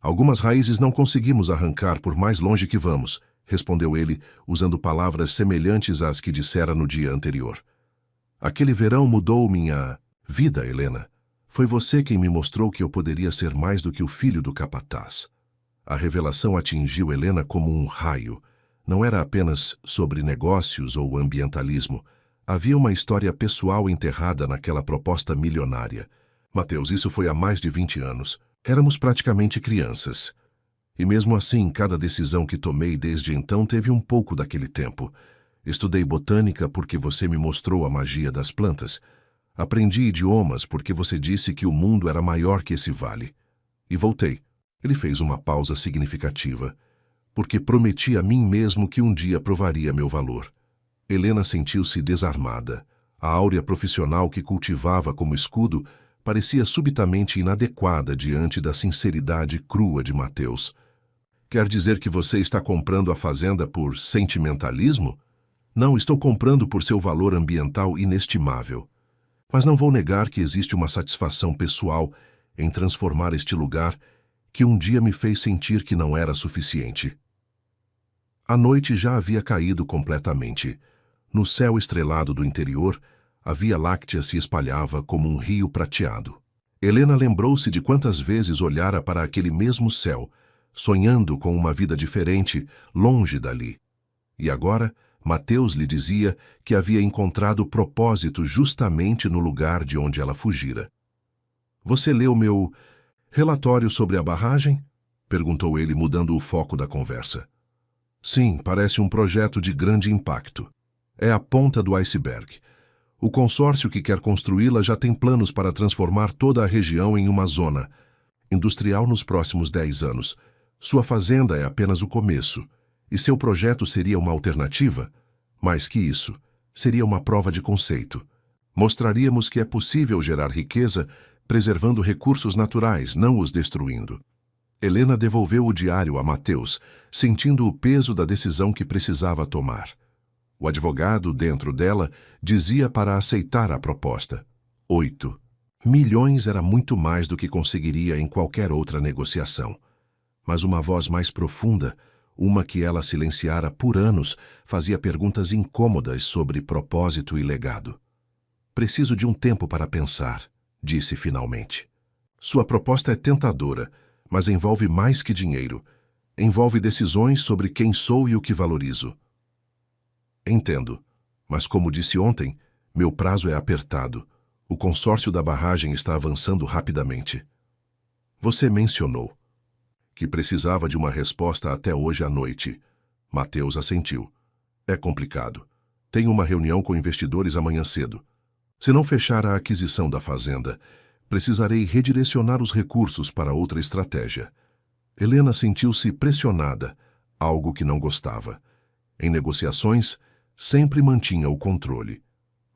Algumas raízes não conseguimos arrancar por mais longe que vamos, respondeu ele, usando palavras semelhantes às que dissera no dia anterior. Aquele verão mudou minha vida, Helena. Foi você quem me mostrou que eu poderia ser mais do que o filho do capataz. A revelação atingiu Helena como um raio. Não era apenas sobre negócios ou ambientalismo. Havia uma história pessoal enterrada naquela proposta milionária. Mateus, isso foi há mais de 20 anos. Éramos praticamente crianças. E mesmo assim, cada decisão que tomei desde então teve um pouco daquele tempo. Estudei botânica porque você me mostrou a magia das plantas. Aprendi idiomas porque você disse que o mundo era maior que esse vale. E voltei. Ele fez uma pausa significativa. Porque prometi a mim mesmo que um dia provaria meu valor. Helena sentiu-se desarmada. A áurea profissional que cultivava como escudo parecia subitamente inadequada diante da sinceridade crua de Mateus. Quer dizer que você está comprando a fazenda por sentimentalismo? Não, estou comprando por seu valor ambiental inestimável. Mas não vou negar que existe uma satisfação pessoal em transformar este lugar que um dia me fez sentir que não era suficiente. A noite já havia caído completamente. No céu estrelado do interior, a Via Láctea se espalhava como um rio prateado. Helena lembrou-se de quantas vezes olhara para aquele mesmo céu, sonhando com uma vida diferente, longe dali. E agora, Mateus lhe dizia que havia encontrado propósito justamente no lugar de onde ela fugira. "Você leu meu relatório sobre a barragem?" perguntou ele, mudando o foco da conversa. "Sim, parece um projeto de grande impacto. É a ponta do iceberg. O consórcio que quer construí-la já tem planos para transformar toda a região em uma zona industrial nos próximos 10 anos. Sua fazenda é apenas o começo. E seu projeto seria uma alternativa? Mais que isso, seria uma prova de conceito. Mostraríamos que é possível gerar riqueza preservando recursos naturais, não os destruindo." Helena devolveu o diário a Mateus, sentindo o peso da decisão que precisava tomar. O advogado, dentro dela, dizia para aceitar a proposta. 8 milhões era muito mais do que conseguiria em qualquer outra negociação. Mas uma voz mais profunda, uma que ela silenciara por anos, fazia perguntas incômodas sobre propósito e legado. "Preciso de um tempo para pensar", disse finalmente. "Sua proposta é tentadora, mas envolve mais que dinheiro. Envolve decisões sobre quem sou e o que valorizo." "Entendo, mas como disse ontem, meu prazo é apertado. O consórcio da barragem está avançando rapidamente." "Você mencionou que precisava de uma resposta até hoje à noite." Mateus assentiu. "É complicado. Tenho uma reunião com investidores amanhã cedo. Se não fechar a aquisição da fazenda, precisarei redirecionar os recursos para outra estratégia." Helena sentiu-se pressionada, algo que não gostava. Em negociações, sempre mantinha o controle.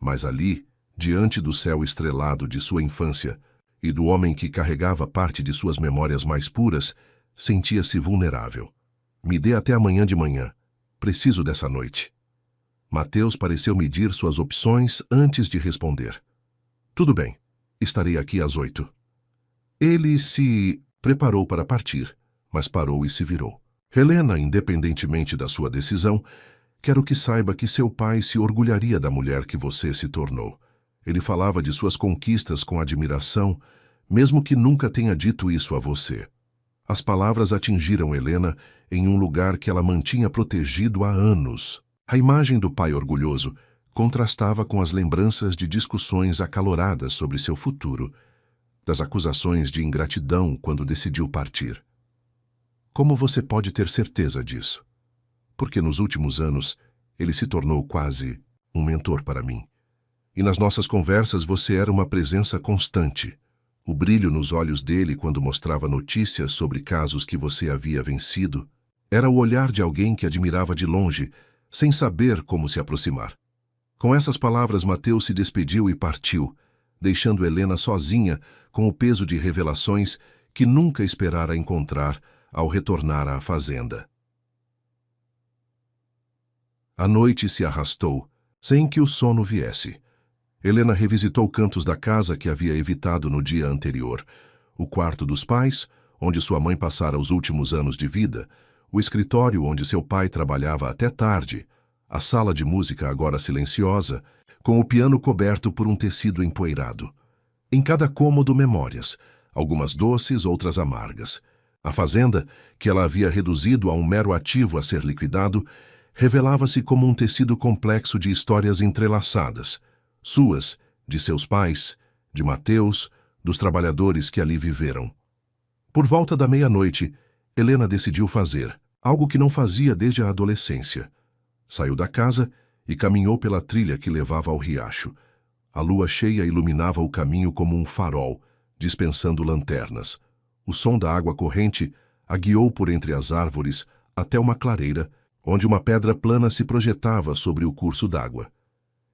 Mas ali, diante do céu estrelado de sua infância e do homem que carregava parte de suas memórias mais puras, sentia-se vulnerável. "Me dê até amanhã de manhã. Preciso dessa noite." Mateus pareceu medir suas opções antes de responder. "Tudo bem. Estarei aqui às 8. Ele se preparou para partir, mas parou e se virou. "Helena, independentemente da sua decisão, quero que saiba que seu pai se orgulharia da mulher que você se tornou. Ele falava de suas conquistas com admiração, mesmo que nunca tenha dito isso a você." As palavras atingiram Helena em um lugar que ela mantinha protegido há anos. A imagem do pai orgulhoso contrastava com as lembranças de discussões acaloradas sobre seu futuro, das acusações de ingratidão quando decidiu partir. "Como você pode ter certeza disso?" "Porque nos últimos anos ele se tornou quase um mentor para mim. E nas nossas conversas você era uma presença constante. O brilho nos olhos dele quando mostrava notícias sobre casos que você havia vencido era o olhar de alguém que admirava de longe, sem saber como se aproximar." Com essas palavras, Mateus se despediu e partiu, deixando Helena sozinha com o peso de revelações que nunca esperara encontrar ao retornar à fazenda. A noite se arrastou, sem que o sono viesse. Helena revisitou cantos da casa que havia evitado no dia anterior. O quarto dos pais, onde sua mãe passara os últimos anos de vida, o escritório onde seu pai trabalhava até tarde, a sala de música agora silenciosa, com o piano coberto por um tecido empoeirado. Em cada cômodo, memórias, algumas doces, outras amargas. A fazenda, que ela havia reduzido a um mero ativo a ser liquidado, revelava-se como um tecido complexo de histórias entrelaçadas, suas, de seus pais, de Mateus, dos trabalhadores que ali viveram. Por volta da meia-noite, Helena decidiu fazer algo que não fazia desde a adolescência. Saiu da casa e caminhou pela trilha que levava ao riacho. A lua cheia iluminava o caminho como um farol, dispensando lanternas. O som da água corrente a guiou por entre as árvores até uma clareira, onde uma pedra plana se projetava sobre o curso d'água.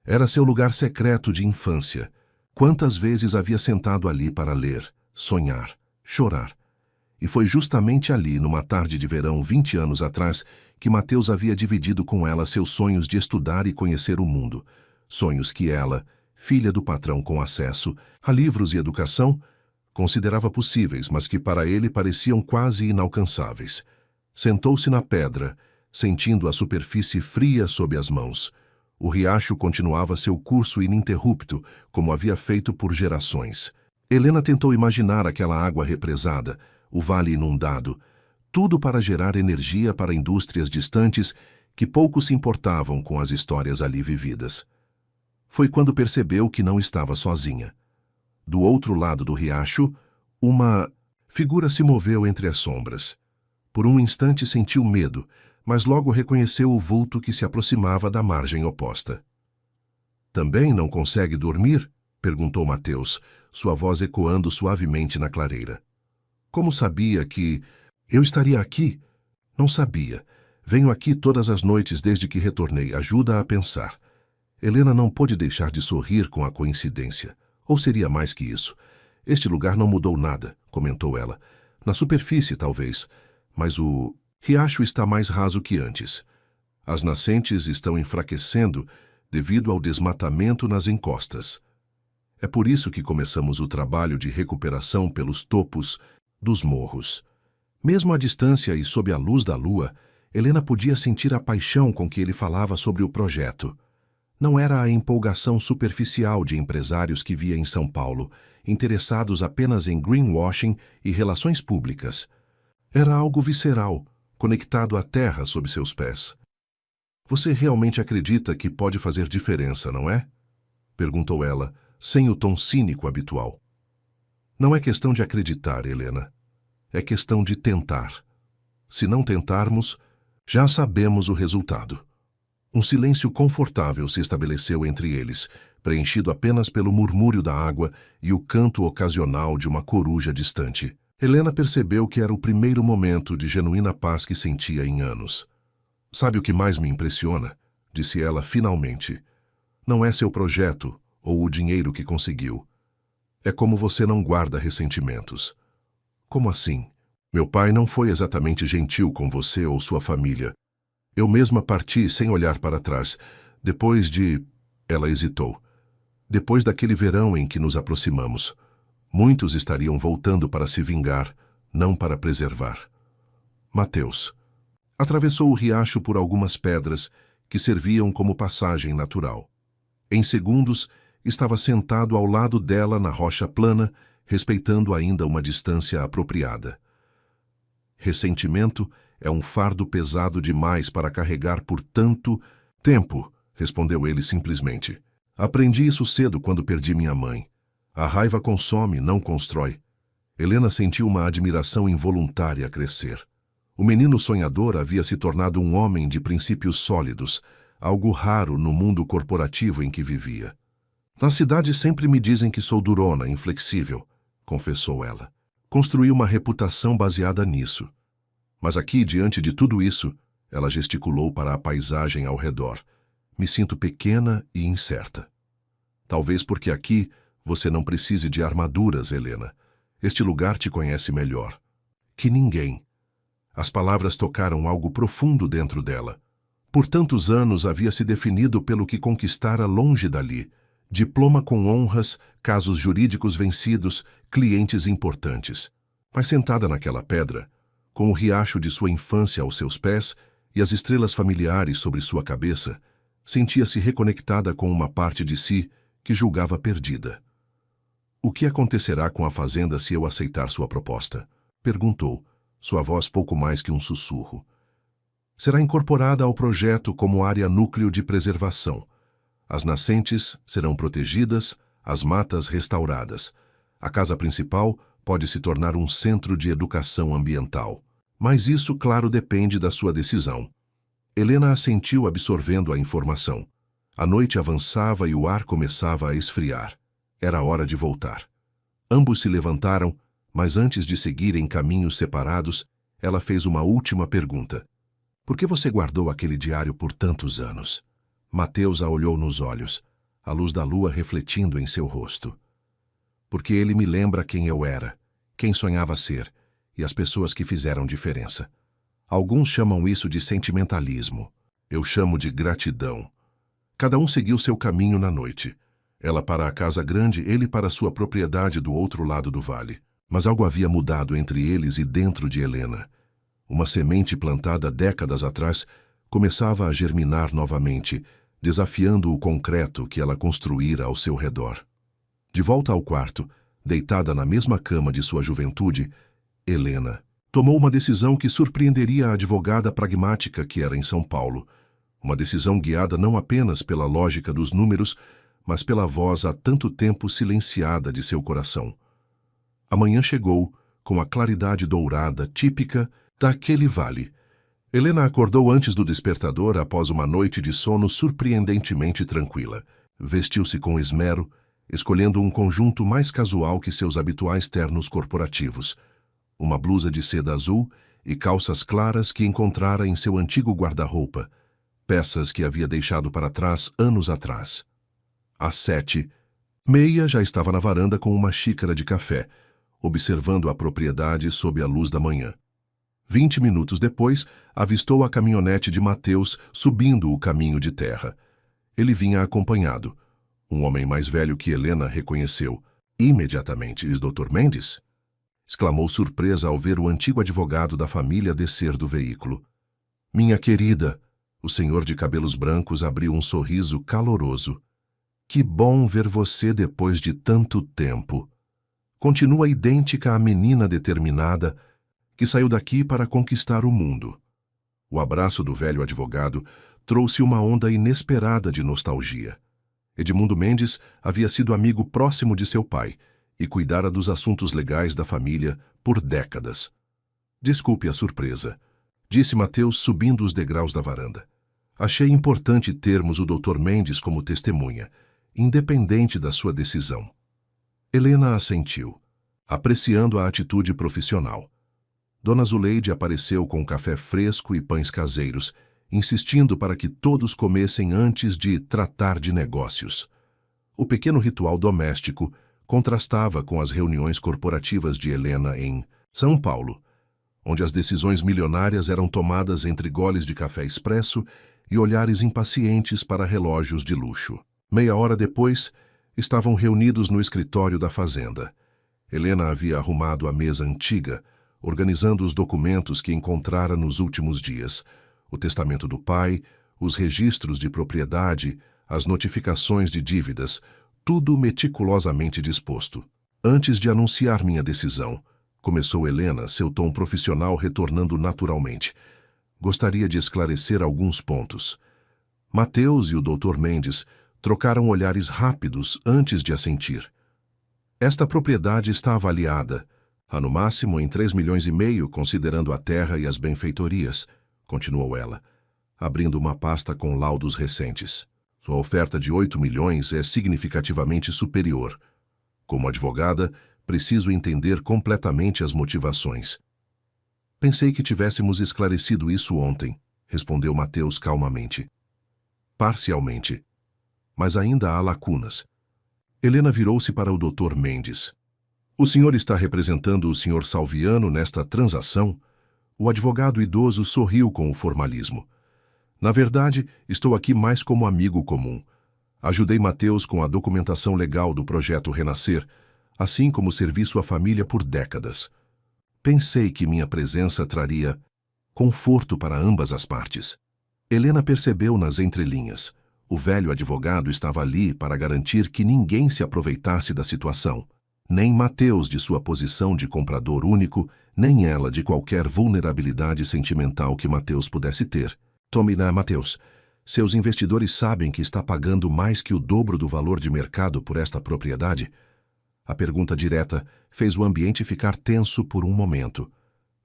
Era seu lugar secreto de infância. Quantas vezes havia sentado ali para ler, sonhar, chorar. E foi justamente ali, numa tarde de verão 20 anos atrás, que Mateus havia dividido com ela seus sonhos de estudar e conhecer o mundo. Sonhos que ela, filha do patrão com acesso a livros e educação, Considerava possíveis, mas que para ele pareciam quase inalcançáveis. Sentou-se na pedra, sentindo a superfície fria sob as mãos. O riacho continuava seu curso ininterrupto, como havia feito por gerações. Helena tentou imaginar aquela água represada, o vale inundado, tudo para gerar energia para indústrias distantes que pouco se importavam com as histórias ali vividas. Foi quando percebeu que não estava sozinha. Do outro lado do riacho, uma figura se moveu entre as sombras. Por um instante sentiu medo, mas logo reconheceu o vulto que se aproximava da margem oposta. "Também não consegue dormir?" perguntou Mateus, sua voz ecoando suavemente na clareira. "Como sabia que eu estaria aqui?" "Não sabia. Venho aqui todas as noites desde que retornei. Ajuda a pensar." Helena não pôde deixar de sorrir com a coincidência. Ou seria mais que isso. "Este lugar não mudou nada", comentou ela. "Na superfície, talvez. Mas o riacho está mais raso que antes. As nascentes estão enfraquecendo devido ao desmatamento nas encostas. É por isso que começamos o trabalho de recuperação pelos topos dos morros." Mesmo à distância e sob a luz da lua, Helena podia sentir a paixão com que ele falava sobre o projeto. Não era a empolgação superficial de empresários que via em São Paulo, interessados apenas em greenwashing e relações públicas. Era algo visceral, conectado à terra sob seus pés. "Você realmente acredita que pode fazer diferença, não é?" perguntou ela, sem o tom cínico habitual. "Não é questão de acreditar, Helena. É questão de tentar. Se não tentarmos, já sabemos o resultado." Um silêncio confortável se estabeleceu entre eles, preenchido apenas pelo murmúrio da água e o canto ocasional de uma coruja distante. Helena percebeu que era o primeiro momento de genuína paz que sentia em anos. "Sabe o que mais me impressiona?" disse ela finalmente. "Não é seu projeto ou o dinheiro que conseguiu. É como você não guarda ressentimentos." "Como assim? Meu pai não foi exatamente gentil com você ou sua família. Eu mesma parti sem olhar para trás, depois de..." Ela hesitou. "Depois daquele verão em que nos aproximamos. Muitos estariam voltando para se vingar, não para preservar." Mateus atravessou o riacho por algumas pedras que serviam como passagem natural. Em segundos, estava sentado ao lado dela na rocha plana, respeitando ainda uma distância apropriada. "Ressentimento é um fardo pesado demais para carregar por tanto tempo", respondeu ele simplesmente. "Aprendi isso cedo quando perdi minha mãe. A raiva consome, não constrói." Helena sentiu uma admiração involuntária crescer. O menino sonhador havia se tornado um homem de princípios sólidos, algo raro no mundo corporativo em que vivia. "Na cidade sempre me dizem que sou durona, inflexível", confessou ela. "Construí uma reputação baseada nisso. Mas aqui, diante de tudo isso", ela gesticulou para a paisagem ao redor, "me sinto pequena e incerta. Talvez porque aqui você não precise de armaduras, Helena. Este lugar te conhece melhor que ninguém." As palavras tocaram algo profundo dentro dela. Por tantos anos havia se definido pelo que conquistara longe dali: diploma com honras, casos jurídicos vencidos, clientes importantes. Mas sentada naquela pedra, com o riacho de sua infância aos seus pés e as estrelas familiares sobre sua cabeça, sentia-se reconectada com uma parte de si que julgava perdida. "O que acontecerá com a fazenda se eu aceitar sua proposta?" perguntou, sua voz pouco mais que um sussurro. "Será incorporada ao projeto como área núcleo de preservação. As nascentes serão protegidas, as matas restauradas. A casa principal pode se tornar um centro de educação ambiental. Mas isso, claro, depende da sua decisão." Helena assentiu, absorvendo a informação. A noite avançava e o ar começava a esfriar. Era hora de voltar. Ambos se levantaram, mas antes de seguirem caminhos separados, ela fez uma última pergunta. "Por que você guardou aquele diário por tantos anos?" Mateus a olhou nos olhos, a luz da lua refletindo em seu rosto. "Porque ele me lembra quem eu era, quem sonhava ser, e as pessoas que fizeram diferença. Alguns chamam isso de sentimentalismo. Eu chamo de gratidão. Cada um seguiu seu caminho na noite. Ela para a casa grande, ele para sua propriedade do outro lado do vale. Mas algo havia mudado entre eles e dentro de Helena. Uma semente plantada décadas atrás começava a germinar novamente, desafiando o concreto que ela construíra ao seu redor. De volta ao quarto, deitada na mesma cama de sua juventude, Helena tomou uma decisão que surpreenderia a advogada pragmática que era em São Paulo. Uma decisão guiada não apenas pela lógica dos números, mas pela voz há tanto tempo silenciada de seu coração. A manhã chegou, com a claridade dourada típica daquele vale. Helena acordou antes do despertador após uma noite de sono surpreendentemente tranquila. Vestiu-se com esmero, escolhendo um conjunto mais casual que seus habituais ternos corporativos. Uma blusa de seda azul e calças claras que encontrara em seu antigo guarda-roupa, peças que havia deixado para trás anos atrás. Às 7, Meia já estava na varanda com uma xícara de café, observando a propriedade sob a luz da manhã. 20 minutos depois, avistou a caminhonete de Mateus subindo o caminho de terra. Ele vinha acompanhado. Um homem mais velho que Helena reconheceu. Imediatamente, Dr. Mendes? Exclamou surpresa ao ver o antigo advogado da família descer do veículo. Minha querida, o senhor de cabelos brancos abriu um sorriso caloroso. Que bom ver você depois de tanto tempo. Continua idêntica à menina determinada que saiu daqui para conquistar o mundo. O abraço do velho advogado trouxe uma onda inesperada de nostalgia. Edmundo Mendes havia sido amigo próximo de seu pai e cuidara dos assuntos legais da família por décadas. Desculpe a surpresa, disse Mateus subindo os degraus da varanda. Achei importante termos o Dr. Mendes como testemunha, independente da sua decisão. Helena assentiu, apreciando a atitude profissional. Dona Zuleide apareceu com café fresco e pães caseiros, insistindo para que todos comessem antes de tratar de negócios. O pequeno ritual doméstico contrastava com as reuniões corporativas de Helena em São Paulo, onde as decisões milionárias eram tomadas entre goles de café expresso e olhares impacientes para relógios de luxo. Meia hora depois, estavam reunidos no escritório da fazenda. Helena havia arrumado a mesa antiga, organizando os documentos que encontrara nos últimos dias, o testamento do pai, os registros de propriedade, as notificações de dívidas, tudo meticulosamente disposto. Antes de anunciar minha decisão, começou Helena, seu tom profissional retornando naturalmente. Gostaria de esclarecer alguns pontos. Mateus e o Dr. Mendes trocaram olhares rápidos antes de assentir. Esta propriedade está avaliada, no máximo em 3,5 milhões, considerando a terra e as benfeitorias, continuou ela, abrindo uma pasta com laudos recentes. Sua oferta de 8 milhões é significativamente superior. Como advogada, preciso entender completamente as motivações. Pensei que tivéssemos esclarecido isso ontem, respondeu Mateus calmamente. Parcialmente. Mas ainda há lacunas. Helena virou-se para o Dr. Mendes. O senhor está representando o Sr. Salviano nesta transação? O advogado idoso sorriu com o formalismo. Na verdade, estou aqui mais como amigo comum. Ajudei Mateus com a documentação legal do projeto Renascer, assim como serviço à família por décadas. Pensei que minha presença traria conforto para ambas as partes. Helena percebeu nas entrelinhas. O velho advogado estava ali para garantir que ninguém se aproveitasse da situação. Nem Mateus de sua posição de comprador único, nem ela de qualquer vulnerabilidade sentimental que Mateus pudesse ter. Tome-na, Mateus. Seus investidores sabem que está pagando mais que o dobro do valor de mercado por esta propriedade? A pergunta direta fez o ambiente ficar tenso por um momento.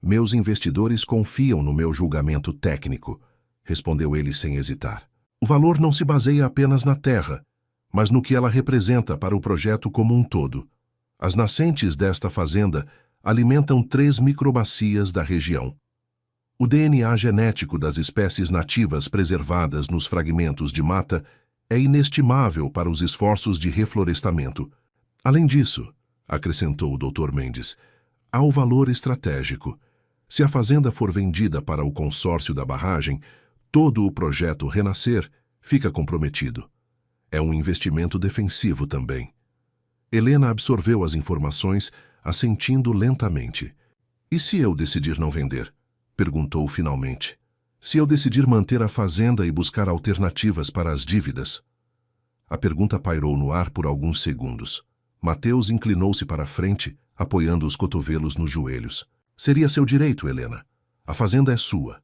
Meus investidores confiam no meu julgamento técnico, respondeu ele sem hesitar. O valor não se baseia apenas na terra, mas no que ela representa para o projeto como um todo. As nascentes desta fazenda alimentam 3 microbacias da região. O DNA genético das espécies nativas preservadas nos fragmentos de mata é inestimável para os esforços de reflorestamento. Além disso, acrescentou o Dr. Mendes, há o valor estratégico. Se a fazenda for vendida para o consórcio da barragem, todo o projeto Renascer fica comprometido. É um investimento defensivo também. Helena absorveu as informações, assentindo lentamente. E se eu decidir não vender? Perguntou finalmente. Se eu decidir manter a fazenda e buscar alternativas para as dívidas? A pergunta pairou no ar por alguns segundos. Mateus inclinou-se para a frente, apoiando os cotovelos nos joelhos. Seria seu direito, Helena. A fazenda é sua.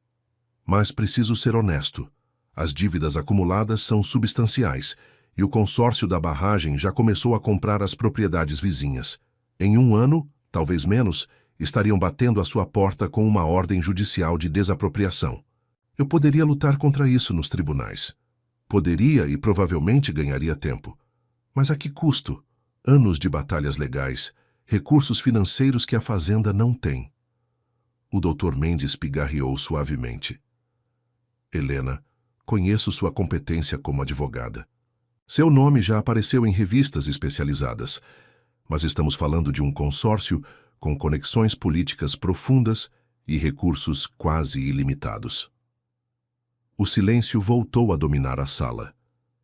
Mas preciso ser honesto. As dívidas acumuladas são substanciais e o consórcio da barragem já começou a comprar as propriedades vizinhas. Em 1 ano, talvez menos, estariam batendo à sua porta com uma ordem judicial de desapropriação. Eu poderia lutar contra isso nos tribunais. Poderia e provavelmente ganharia tempo. Mas a que custo? Anos de batalhas legais, recursos financeiros que a fazenda não tem. O Dr. Mendes pigarreou suavemente. Helena, conheço sua competência como advogada. Seu nome já apareceu em revistas especializadas, mas estamos falando de um consórcio com conexões políticas profundas e recursos quase ilimitados. O silêncio voltou a dominar a sala.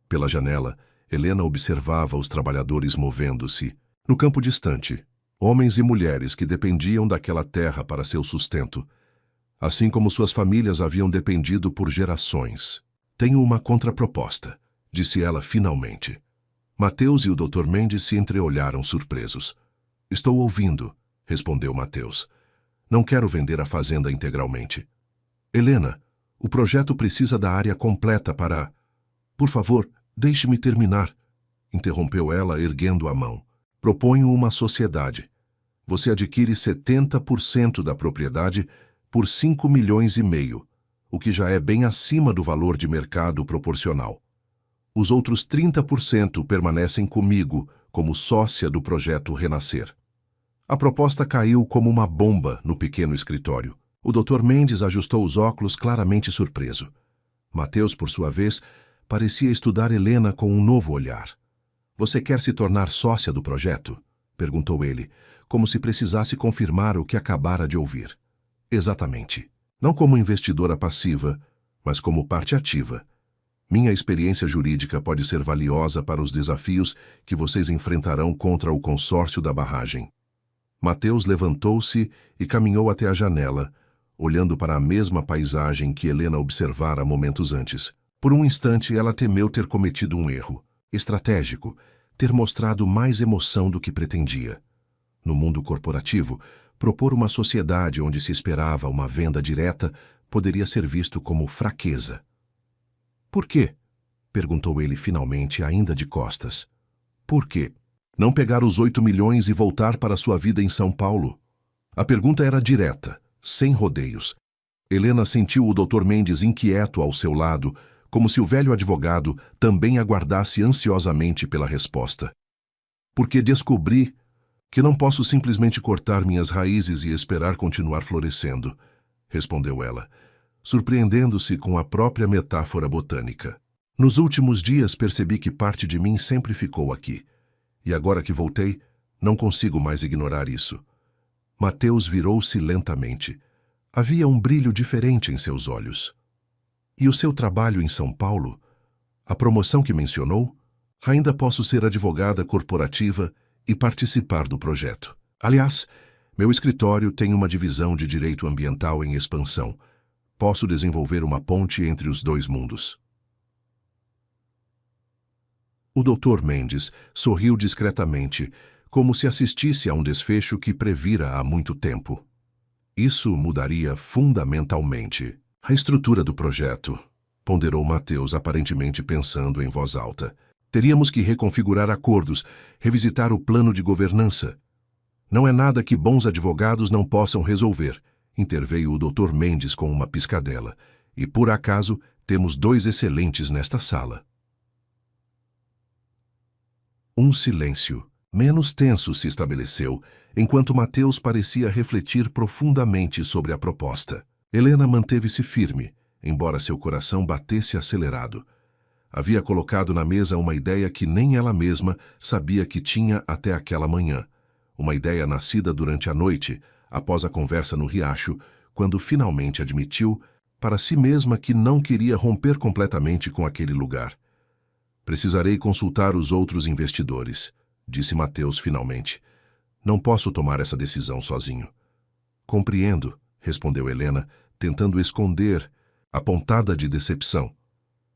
Pela janela, Helena observava os trabalhadores movendo-se. No campo distante, homens e mulheres que dependiam daquela terra para seu sustento, assim como suas famílias haviam dependido por gerações. Tenho uma contraproposta, disse ela finalmente. Mateus e o Dr. Mendes se entreolharam surpresos. Estou ouvindo, respondeu Mateus. Não quero vender a fazenda integralmente. Helena, o projeto precisa da área completa para... Por favor, deixe-me terminar, interrompeu ela erguendo a mão. Proponho uma sociedade. Você adquire 70% da propriedade por 5,5 milhões, o que já é bem acima do valor de mercado proporcional. Os outros 30% permanecem comigo como sócia do projeto Renascer. A proposta caiu como uma bomba no pequeno escritório. O Dr. Mendes ajustou os óculos claramente surpreso. Mateus, por sua vez, parecia estudar Helena com um novo olhar. Você quer se tornar sócia do projeto? Perguntou ele, como se precisasse confirmar o que acabara de ouvir. Exatamente. Não como investidora passiva, mas como parte ativa. Minha experiência jurídica pode ser valiosa para os desafios que vocês enfrentarão contra o consórcio da barragem. Mateus levantou-se e caminhou até a janela, olhando para a mesma paisagem que Helena observara momentos antes. Por um instante, ela temeu ter cometido um erro estratégico, ter mostrado mais emoção do que pretendia. No mundo corporativo, propor uma sociedade onde se esperava uma venda direta poderia ser visto como fraqueza. Por quê? Perguntou ele finalmente, ainda de costas. Por quê? Não pegar os 8 milhões e voltar para sua vida em São Paulo? A pergunta era direta, sem rodeios. Helena sentiu o Dr. Mendes inquieto ao seu lado, como se o velho advogado também aguardasse ansiosamente pela resposta. Porque descobri que não posso simplesmente cortar minhas raízes e esperar continuar florescendo, respondeu ela, surpreendendo-se com a própria metáfora botânica. Nos últimos dias percebi que parte de mim sempre ficou aqui. E agora que voltei, não consigo mais ignorar isso. Mateus virou-se lentamente. Havia um brilho diferente em seus olhos. E o seu trabalho em São Paulo? A promoção que mencionou? Ainda posso ser advogada corporativa e participar do projeto. Aliás, meu escritório tem uma divisão de direito ambiental em expansão. Posso desenvolver uma ponte entre os dois mundos. O Dr. Mendes sorriu discretamente, como se assistisse a um desfecho que previra há muito tempo. Isso mudaria fundamentalmente a estrutura do projeto, ponderou Mateus, aparentemente pensando em voz alta. Teríamos que reconfigurar acordos, revisitar o plano de governança. Não é nada que bons advogados não possam resolver, interveio o Dr. Mendes com uma piscadela. E, por acaso, temos 2 excelentes nesta sala. Um silêncio, menos tenso, se estabeleceu, enquanto Mateus parecia refletir profundamente sobre a proposta. Helena manteve-se firme, embora seu coração batesse acelerado. Havia colocado na mesa uma ideia que nem ela mesma sabia que tinha até aquela manhã. Uma ideia nascida durante a noite, após a conversa no riacho, quando finalmente admitiu para si mesma que não queria romper completamente com aquele lugar. Precisarei consultar os outros investidores, disse Mateus finalmente. Não posso tomar essa decisão sozinho. Compreendo, respondeu Helena, tentando esconder a pontada de decepção.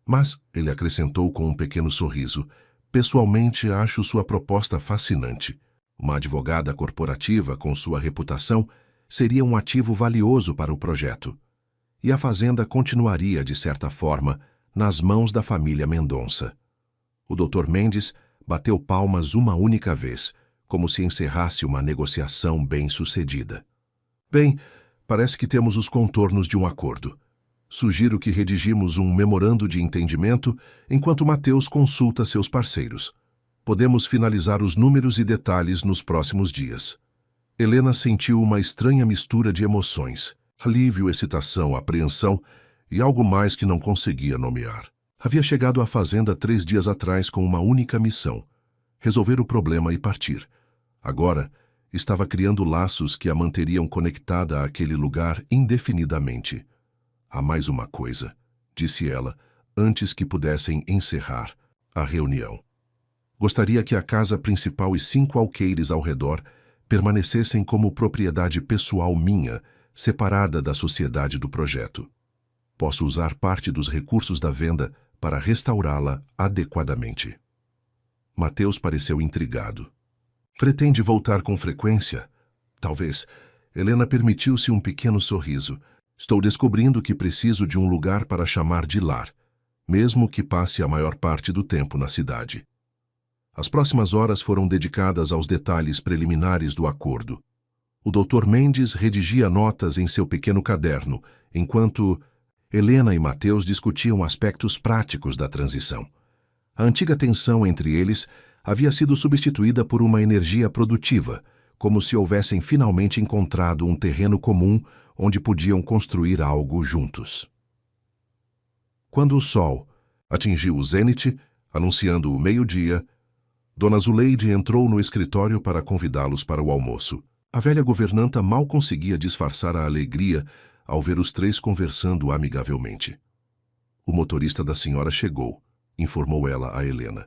Mas, ele acrescentou com um pequeno sorriso, pessoalmente acho sua proposta fascinante. Uma advogada corporativa com sua reputação seria um ativo valioso para o projeto. E a fazenda continuaria, de certa forma, nas mãos da família Mendonça. O Dr. Mendes bateu palmas uma única vez, como se encerrasse uma negociação bem-sucedida. Bem, parece que temos os contornos de um acordo. Sugiro que redigimos um memorando de entendimento enquanto Mateus consulta seus parceiros. Podemos finalizar os números e detalhes nos próximos dias. Helena sentiu uma estranha mistura de emoções, alívio, excitação, apreensão e algo mais que não conseguia nomear. Havia chegado à fazenda 3 dias atrás com uma única missão: resolver o problema e partir. Agora, estava criando laços que a manteriam conectada àquele lugar indefinidamente. Há mais uma coisa, disse ela, antes que pudessem encerrar a reunião. Gostaria que a casa principal e 5 alqueires ao redor permanecessem como propriedade pessoal minha, separada da sociedade do projeto. Posso usar parte dos recursos da venda para restaurá-la adequadamente. Mateus pareceu intrigado. Pretende voltar com frequência? Talvez. Helena permitiu-se um pequeno sorriso. Estou descobrindo que preciso de um lugar para chamar de lar, mesmo que passe a maior parte do tempo na cidade. As próximas horas foram dedicadas aos detalhes preliminares do acordo. O Dr. Mendes redigia notas em seu pequeno caderno, enquanto Helena e Mateus discutiam aspectos práticos da transição. A antiga tensão entre eles havia sido substituída por uma energia produtiva, como se houvessem finalmente encontrado um terreno comum onde podiam construir algo juntos. Quando o sol atingiu o zênite, anunciando o meio-dia, Dona Zuleide entrou no escritório para convidá-los para o almoço. A velha governanta mal conseguia disfarçar a alegria ao ver os 3 conversando amigavelmente. O motorista da senhora chegou, informou ela a Helena.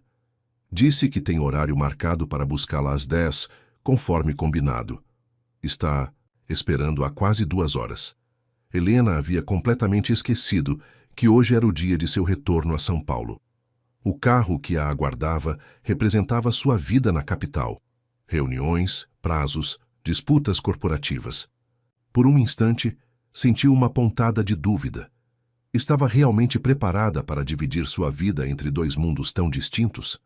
Disse que tem horário marcado para buscá-la às 10, conforme combinado. Está esperando há quase 2 horas. Helena havia completamente esquecido que hoje era o dia de seu retorno a São Paulo. O carro que a aguardava representava sua vida na capital. Reuniões, prazos, disputas corporativas. Por um instante, sentiu uma pontada de dúvida. Estava realmente preparada para dividir sua vida entre 2 mundos tão distintos?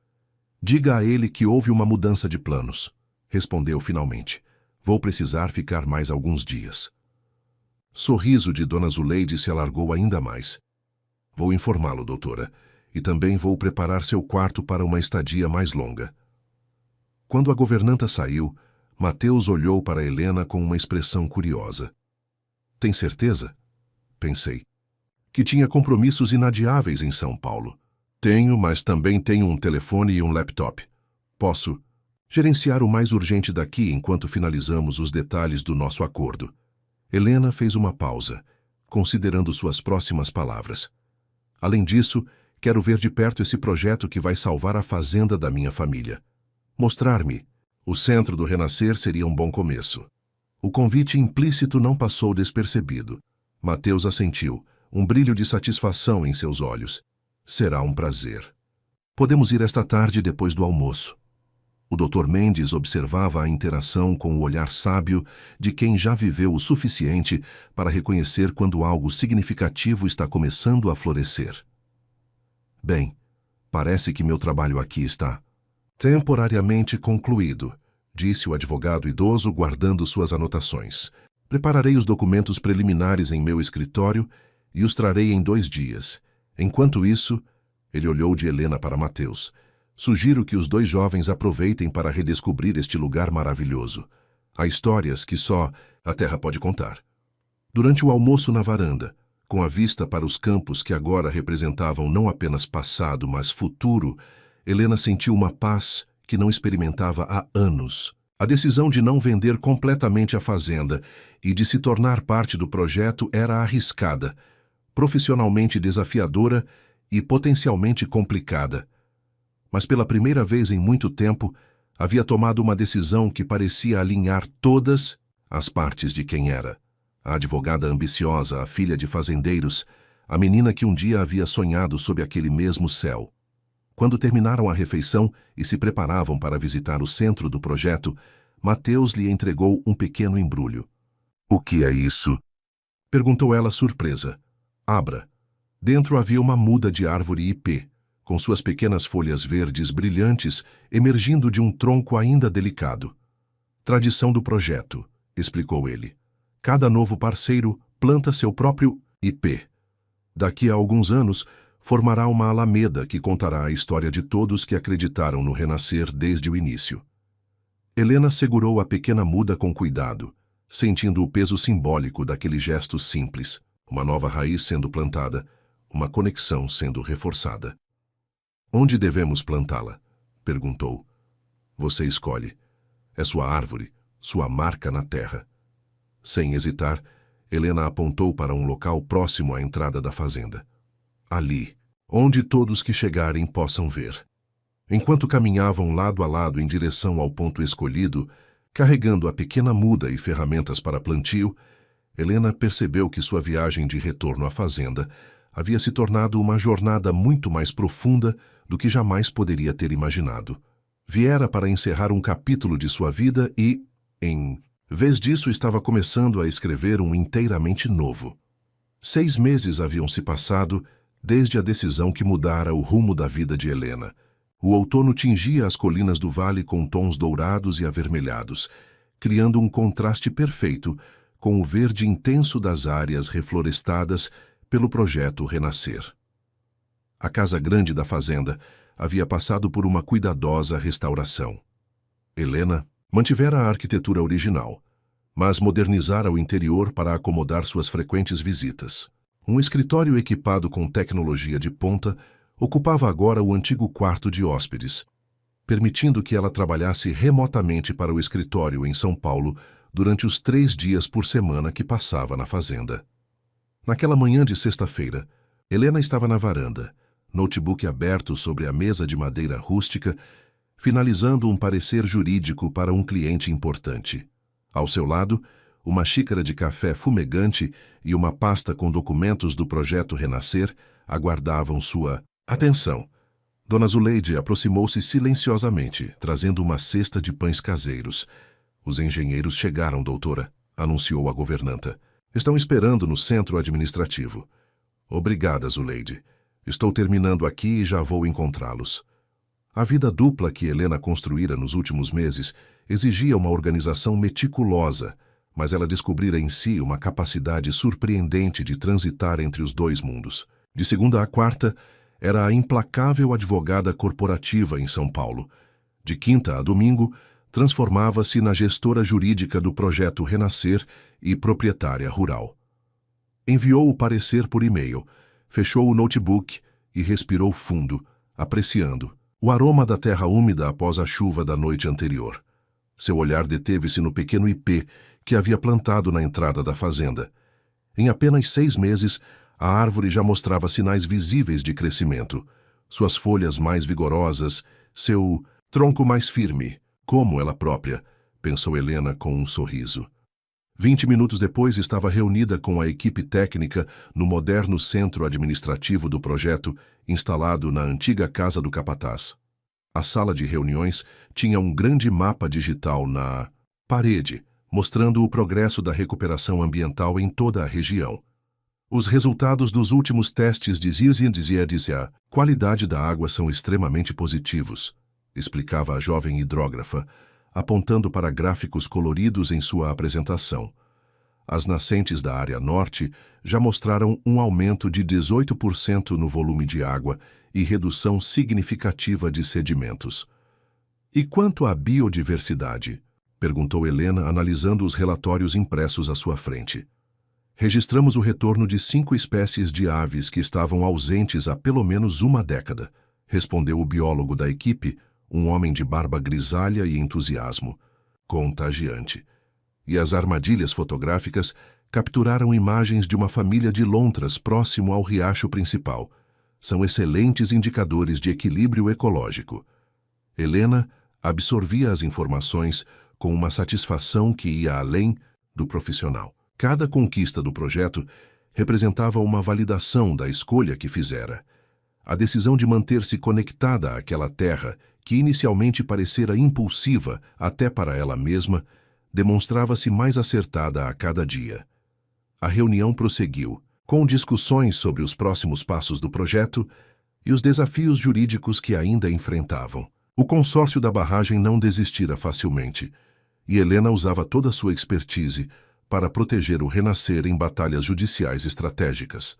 Diga a ele que houve uma mudança de planos, respondeu finalmente. Vou precisar ficar mais alguns dias. Sorriso de Dona Zuleide se alargou ainda mais. Vou informá-lo, doutora, e também vou preparar seu quarto para uma estadia mais longa. Quando a governanta saiu, Mateus olhou para Helena com uma expressão curiosa. Tem certeza? Pensei. Que tinha compromissos inadiáveis em São Paulo. Tenho, mas também tenho um telefone e um laptop. Posso gerenciar o mais urgente daqui enquanto finalizamos os detalhes do nosso acordo. Helena fez uma pausa, considerando suas próximas palavras. Além disso, quero ver de perto esse projeto que vai salvar a fazenda da minha família. Mostrar-me o centro do renascer seria um bom começo. O convite implícito não passou despercebido. Mateus assentiu, um brilho de satisfação em seus olhos. Será um prazer. Podemos ir esta tarde depois do almoço. O Dr. Mendes observava a interação com o olhar sábio de quem já viveu o suficiente para reconhecer quando algo significativo está começando a florescer. Bem, parece que meu trabalho aqui está temporariamente concluído, disse o advogado idoso guardando suas anotações. Prepararei os documentos preliminares em meu escritório e os trarei em 2 dias. Enquanto isso, ele olhou de Helena para Mateus. Sugiro que os 2 jovens aproveitem para redescobrir este lugar maravilhoso. Há histórias que só a terra pode contar. Durante o almoço na varanda, com a vista para os campos que agora representavam não apenas passado, mas futuro, Helena sentiu uma paz que não experimentava há anos. A decisão de não vender completamente a fazenda e de se tornar parte do projeto era arriscada, profissionalmente desafiadora e potencialmente complicada. Mas pela primeira vez em muito tempo, havia tomado uma decisão que parecia alinhar todas as partes de quem era. A advogada ambiciosa, a filha de fazendeiros, a menina que um dia havia sonhado sob aquele mesmo céu. Quando terminaram a refeição e se preparavam para visitar o centro do projeto, Mateus lhe entregou um pequeno embrulho. "O que é isso?" perguntou ela surpresa. "Abra." Dentro havia uma muda de árvore ipê, com suas pequenas folhas verdes brilhantes emergindo de um tronco ainda delicado. "Tradição do projeto", explicou ele. "Cada novo parceiro planta seu próprio ipê. Daqui a alguns anos, formará uma alameda que contará a história de todos que acreditaram no renascer desde o início." Helena segurou a pequena muda com cuidado, sentindo o peso simbólico daquele gesto simples, uma nova raiz sendo plantada, uma conexão sendo reforçada. "Onde devemos plantá-la?" perguntou. "Você escolhe. É sua árvore, sua marca na terra." Sem hesitar, Helena apontou para um local próximo à entrada da fazenda. "Ali, onde todos que chegarem possam ver." Enquanto caminhavam lado a lado em direção ao ponto escolhido, carregando a pequena muda e ferramentas para plantio, Helena percebeu que sua viagem de retorno à fazenda havia se tornado uma jornada muito mais profunda do que jamais poderia ter imaginado. Viera para encerrar um capítulo de sua vida e, em vez disso, estava começando a escrever um inteiramente novo. 6 meses haviam se passado desde a decisão que mudara o rumo da vida de Helena. O outono tingia as colinas do vale com tons dourados e avermelhados, criando um contraste perfeito com o verde intenso das áreas reflorestadas pelo projeto Renascer. A casa grande da fazenda havia passado por uma cuidadosa restauração. Helena mantivera a arquitetura original, mas modernizara o interior para acomodar suas frequentes visitas. Um escritório equipado com tecnologia de ponta ocupava agora o antigo quarto de hóspedes, permitindo que ela trabalhasse remotamente para o escritório em São Paulo durante os 3 dias por semana que passava na fazenda. Naquela manhã de sexta-feira, Helena estava na varanda, notebook aberto sobre a mesa de madeira rústica, finalizando um parecer jurídico para um cliente importante. Ao seu lado, uma xícara de café fumegante e uma pasta com documentos do projeto Renascer aguardavam sua atenção. Dona Zuleide aproximou-se silenciosamente, trazendo uma cesta de pães caseiros. "Os engenheiros chegaram, doutora", anunciou a governanta. "Estão esperando no centro administrativo." "Obrigada, Zuleide. Estou terminando aqui e já vou encontrá-los." A vida dupla que Helena construíra nos últimos meses exigia uma organização meticulosa, mas ela descobrira em si uma capacidade surpreendente de transitar entre os 2 mundos. De segunda a quarta, era a implacável advogada corporativa em São Paulo. De quinta a domingo, transformava-se na gestora jurídica do projeto Renascer e proprietária rural. Enviou o parecer por e-mail, fechou o notebook e respirou fundo, apreciando o aroma da terra úmida após a chuva da noite anterior. Seu olhar deteve-se no pequeno ipê que havia plantado na entrada da fazenda. Em apenas 6 meses, a árvore já mostrava sinais visíveis de crescimento. Suas folhas mais vigorosas, seu tronco mais firme, como ela própria, pensou Helena com um sorriso. 20 minutos depois estava reunida com a equipe técnica no moderno centro administrativo do projeto, instalado na antiga casa do capataz. A sala de reuniões tinha um grande mapa digital na parede, mostrando o progresso da recuperação ambiental em toda a região. Os resultados dos últimos testes de a qualidade da água são extremamente positivos, explicava a jovem hidrógrafa, apontando para gráficos coloridos em sua apresentação. As nascentes da área norte já mostraram um aumento de 18% no volume de água e redução significativa de sedimentos. "E quanto à biodiversidade?", perguntou Helena, analisando os relatórios impressos à sua frente. "Registramos o retorno de 5 espécies de aves que estavam ausentes há pelo menos uma década", respondeu o biólogo da equipe, um homem de barba grisalha e entusiasmo. Contagiante. E as armadilhas fotográficas capturaram imagens de uma família de lontras próximo ao riacho principal. são excelentes indicadores de equilíbrio ecológico. Helena absorvia as informações com uma satisfação que ia além do profissional. Cada conquista do projeto representava uma validação da escolha que fizera. A decisão de manter-se conectada àquela terra, que inicialmente parecera impulsiva até para ela mesma, demonstrava-se mais acertada a cada dia. A reunião prosseguiu, com discussões sobre os próximos passos do projeto e os desafios jurídicos que ainda enfrentavam. O consórcio da barragem não desistira facilmente, e Helena usava toda a sua expertise para proteger o Renascer em batalhas judiciais estratégicas.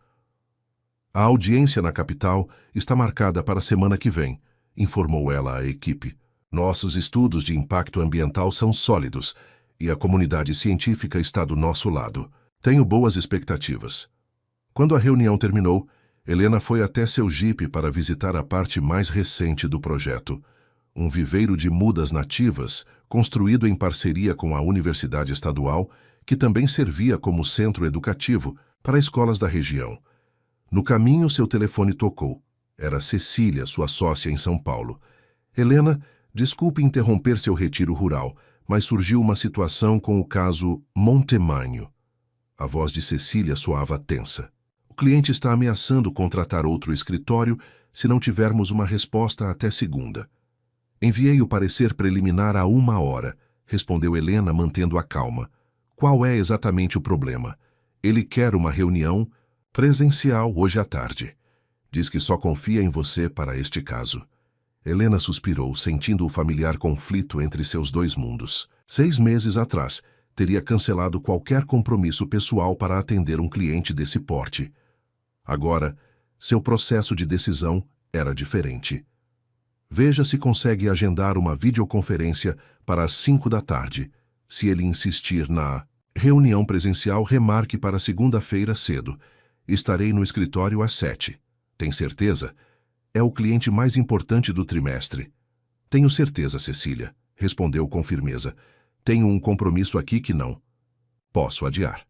A audiência na capital está marcada para a semana que vem, informou ela à equipe. Nossos estudos de impacto ambiental são sólidos e a comunidade científica está do nosso lado. Tenho boas expectativas. Quando a reunião terminou, Helena foi até seu jipe para visitar a parte mais recente do projeto, um viveiro de mudas nativas construído em parceria com a Universidade Estadual, que também servia como centro educativo para escolas da região. No caminho, seu telefone tocou. Era Cecília, sua sócia em São Paulo. Helena, desculpe interromper seu retiro rural, mas surgiu uma situação com o caso Montemagno. A voz de Cecília soava tensa. O cliente está ameaçando contratar outro escritório se não tivermos uma resposta até segunda. Enviei o parecer preliminar há 1 hora, respondeu Helena mantendo a calma. Qual é exatamente o problema? Ele quer uma reunião presencial hoje à tarde. Diz que só confia em você para este caso. Helena suspirou, sentindo o familiar conflito entre seus dois mundos. 6 meses atrás, teria cancelado qualquer compromisso pessoal para atender um cliente desse porte. Agora, seu processo de decisão era diferente. Veja se consegue agendar uma videoconferência para as 5 da tarde. Se ele insistir na reunião presencial, remarque para segunda-feira cedo. Estarei no escritório às 7. Tem certeza? É o cliente mais importante do trimestre. Tenho certeza, Cecília, respondeu com firmeza. Tenho um compromisso aqui que não posso adiar.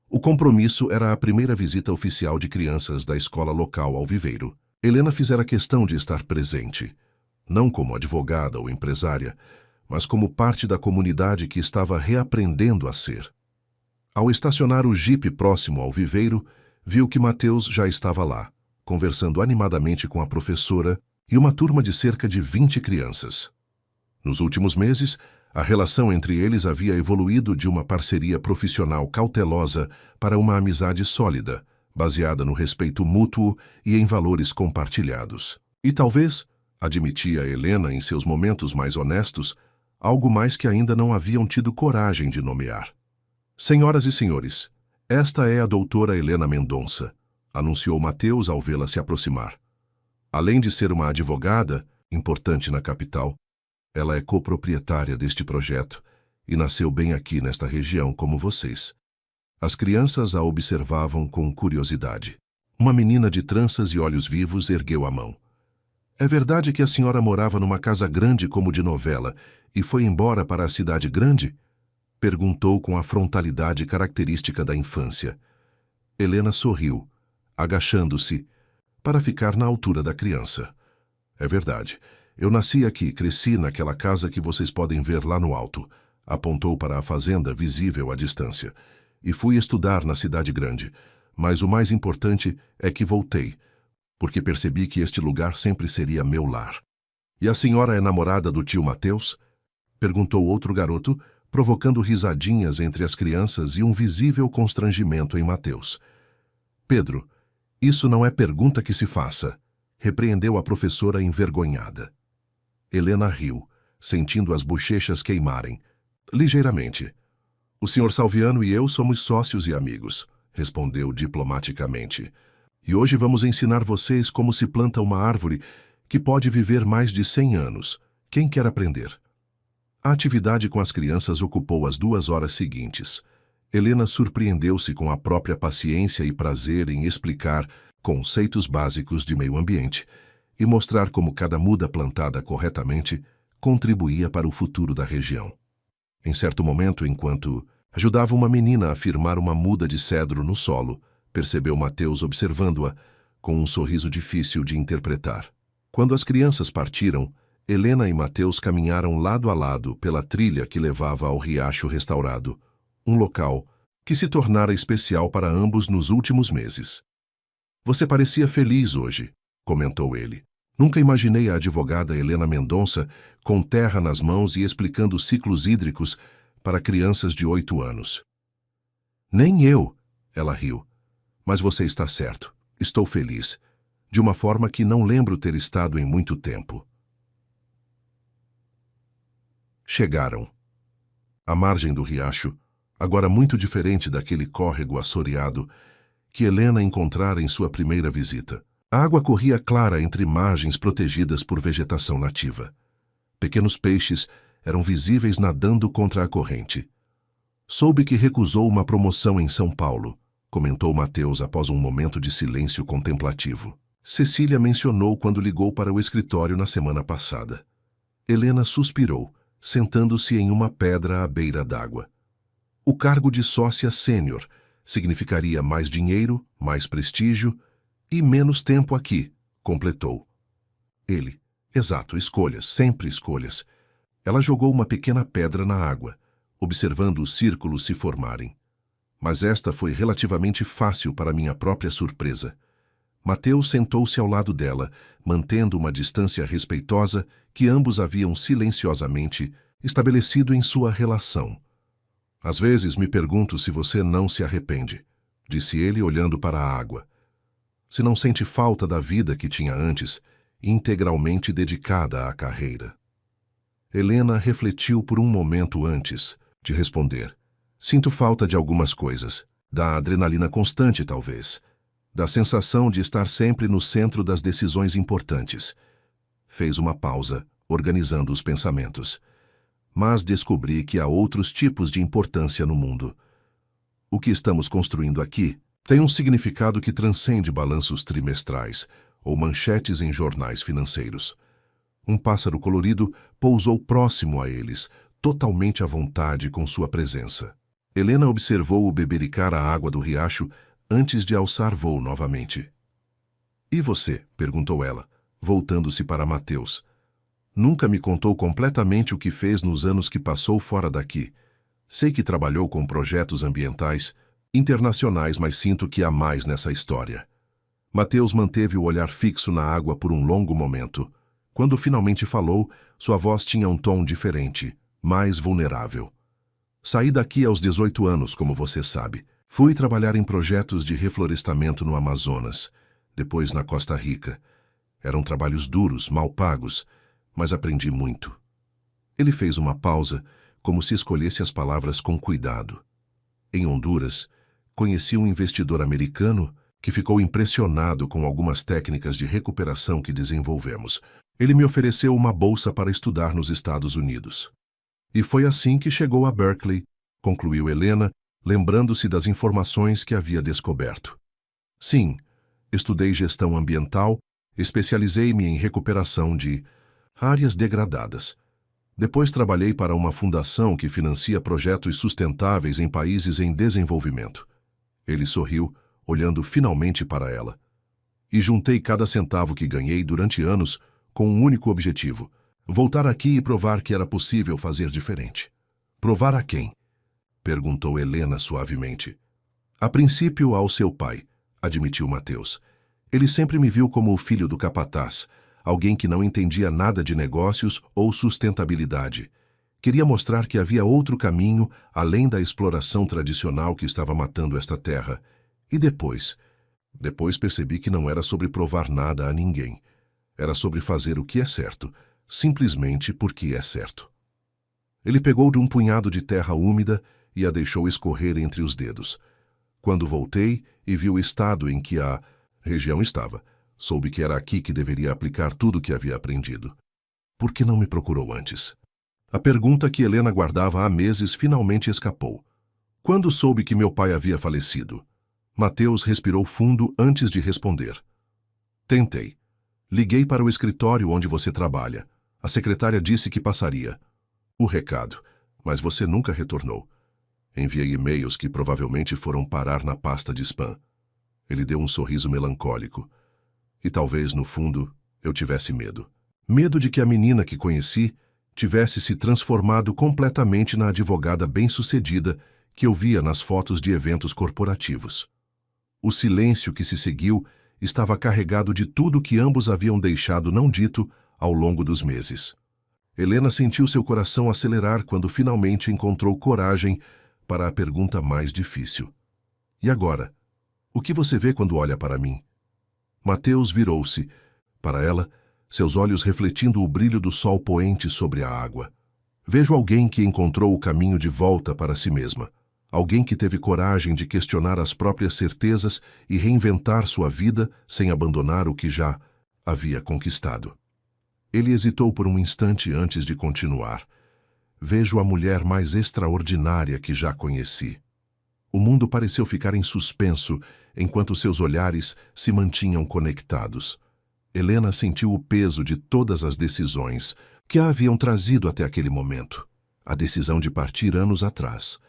O compromisso era a primeira visita oficial de crianças da escola local ao viveiro. Helena fizera questão de estar presente, não como advogada ou empresária, mas como parte da comunidade que estava reaprendendo a ser. Ao estacionar o jipe próximo ao viveiro, viu que Mateus já estava lá, conversando animadamente com a professora e uma turma de cerca de 20 crianças. Nos últimos meses, a relação entre eles havia evoluído de uma parceria profissional cautelosa para uma amizade sólida, baseada no respeito mútuo e em valores compartilhados. E talvez, admitia Helena em seus momentos mais honestos, algo mais que ainda não haviam tido coragem de nomear. Senhoras e senhores, esta é a doutora Helena Mendonça, anunciou Mateus ao vê-la se aproximar. Além de ser uma advogada, importante na capital, ela é coproprietária deste projeto e nasceu bem aqui nesta região como vocês. As crianças a observavam com curiosidade. Uma menina de tranças e olhos vivos ergueu a mão. É verdade que a senhora morava numa casa grande como de novela e foi embora para a cidade grande? Perguntou com a frontalidade característica da infância. Helena sorriu, agachando-se, para ficar na altura da criança. É verdade. Eu nasci aqui, cresci naquela casa que vocês podem ver lá no alto. Apontou para a fazenda visível à distância. E fui estudar na cidade grande. Mas o mais importante é que voltei, porque percebi que este lugar sempre seria meu lar. E a senhora é namorada do tio Mateus? Perguntou outro garoto, provocando risadinhas entre as crianças e um visível constrangimento em Mateus. Pedro, isso não é pergunta que se faça, repreendeu a professora envergonhada. Helena riu, sentindo as bochechas queimarem, ligeiramente. O Sr. Salviano e eu somos sócios e amigos, respondeu diplomaticamente. E hoje vamos ensinar vocês como se planta uma árvore que pode viver mais de 100 anos. Quem quer aprender? A atividade com as crianças ocupou as 2 horas seguintes. Helena surpreendeu-se com a própria paciência e prazer em explicar conceitos básicos de meio ambiente e mostrar como cada muda plantada corretamente contribuía para o futuro da região. Em certo momento, enquanto ajudava uma menina a firmar uma muda de cedro no solo, percebeu Mateus observando-a com um sorriso difícil de interpretar. Quando as crianças partiram, Helena e Mateus caminharam lado a lado pela trilha que levava ao riacho restaurado, um local que se tornara especial para ambos nos últimos meses. Você parecia feliz hoje, comentou ele. Nunca imaginei a advogada Helena Mendonça com terra nas mãos e explicando ciclos hídricos para crianças de 8 anos. Nem eu, ela riu. Mas você está certo. Estou feliz. De uma forma que não lembro ter estado em muito tempo. Chegaram. À margem do riacho, agora muito diferente daquele córrego assoreado que Helena encontrara em sua primeira visita. A água corria clara entre margens protegidas por vegetação nativa. Pequenos peixes eram visíveis nadando contra a corrente. Soube que recusou uma promoção em São Paulo, comentou Mateus após um momento de silêncio contemplativo. Cecília mencionou quando ligou para o escritório na semana passada. Helena suspirou, sentando-se em uma pedra à beira d'água. O cargo de sócia sênior significaria mais dinheiro, mais prestígio e menos tempo aqui, completou. Ele. Exato, escolhas, sempre escolhas. Ela jogou uma pequena pedra na água, observando os círculos se formarem. Mas esta foi relativamente fácil para minha própria surpresa. Mateus sentou-se ao lado dela, mantendo uma distância respeitosa que ambos haviam silenciosamente estabelecido em sua relação. Às vezes me pergunto se você não se arrepende, disse ele olhando para a água. Se não sente falta da vida que tinha antes, integralmente dedicada à carreira. Helena refletiu por um momento antes de responder. Sinto falta de algumas coisas, da adrenalina constante talvez, da sensação de estar sempre no centro das decisões importantes. Fez uma pausa, organizando os pensamentos. Mas descobri que há outros tipos de importância no mundo. O que estamos construindo aqui tem um significado que transcende balanços trimestrais ou manchetes em jornais financeiros. Um pássaro colorido pousou próximo a eles, totalmente à vontade com sua presença. Helena observou-o bebericar a água do riacho antes de alçar voo novamente. E você? Perguntou ela, voltando-se para Mateus. Nunca me contou completamente o que fez nos anos que passou fora daqui. Sei que trabalhou com projetos ambientais internacionais, mas sinto que há mais nessa história. Mateus manteve o olhar fixo na água por um longo momento. Quando finalmente falou, sua voz tinha um tom diferente, mais vulnerável. Saí daqui aos 18 anos, como você sabe. Fui trabalhar em projetos de reflorestamento no Amazonas, depois na Costa Rica. Eram trabalhos duros, mal pagos, mas aprendi muito. Ele fez uma pausa, como se escolhesse as palavras com cuidado. Em Honduras, conheci um investidor americano que ficou impressionado com algumas técnicas de recuperação que desenvolvemos. Ele me ofereceu uma bolsa para estudar nos Estados Unidos. E foi assim que chegou a Berkeley, concluiu Helena, lembrando-se das informações que havia descoberto. Sim, estudei gestão ambiental, especializei-me em recuperação de áreas degradadas. Depois trabalhei para uma fundação que financia projetos sustentáveis em países em desenvolvimento. Ele sorriu, olhando finalmente para ela. E juntei cada centavo que ganhei durante anos com um único objetivo: voltar aqui e provar que era possível fazer diferente. Provar a quem? Perguntou Helena suavemente. A princípio ao seu pai, admitiu Mateus. Ele sempre me viu como o filho do capataz, alguém que não entendia nada de negócios ou sustentabilidade. Queria mostrar que havia outro caminho além da exploração tradicional que estava matando esta terra. E depois percebi que não era sobre provar nada a ninguém. Era sobre fazer o que é certo, simplesmente porque é certo. Ele pegou de um punhado de terra úmida e a deixou escorrer entre os dedos. Quando voltei e vi o estado em que a região estava, soube que era aqui que deveria aplicar tudo o que havia aprendido. Por que não me procurou antes? A pergunta que Helena guardava há meses finalmente escapou. Quando soube que meu pai havia falecido? Mateus respirou fundo antes de responder. Tentei. Liguei para o escritório onde você trabalha. A secretária disse que passaria o recado, mas você nunca retornou. Enviei e-mails que provavelmente foram parar na pasta de spam. Ele deu um sorriso melancólico. E talvez, no fundo, eu tivesse medo. Medo de que a menina que conheci tivesse se transformado completamente na advogada bem-sucedida que eu via nas fotos de eventos corporativos. O silêncio que se seguiu estava carregado de tudo que ambos haviam deixado não dito ao longo dos meses. Helena sentiu seu coração acelerar quando finalmente encontrou coragem para a pergunta mais difícil. E agora? O que você vê quando olha para mim? Mateus virou-se para ela, seus olhos refletindo o brilho do sol poente sobre a água. Vejo alguém que encontrou o caminho de volta para si mesma. Alguém que teve coragem de questionar as próprias certezas e reinventar sua vida sem abandonar o que já havia conquistado. Ele hesitou por um instante antes de continuar. Vejo a mulher mais extraordinária que já conheci. O mundo pareceu ficar em suspenso enquanto seus olhares se mantinham conectados. Helena sentiu o peso de todas as decisões que a haviam trazido até aquele momento. A decisão de partir anos atrás.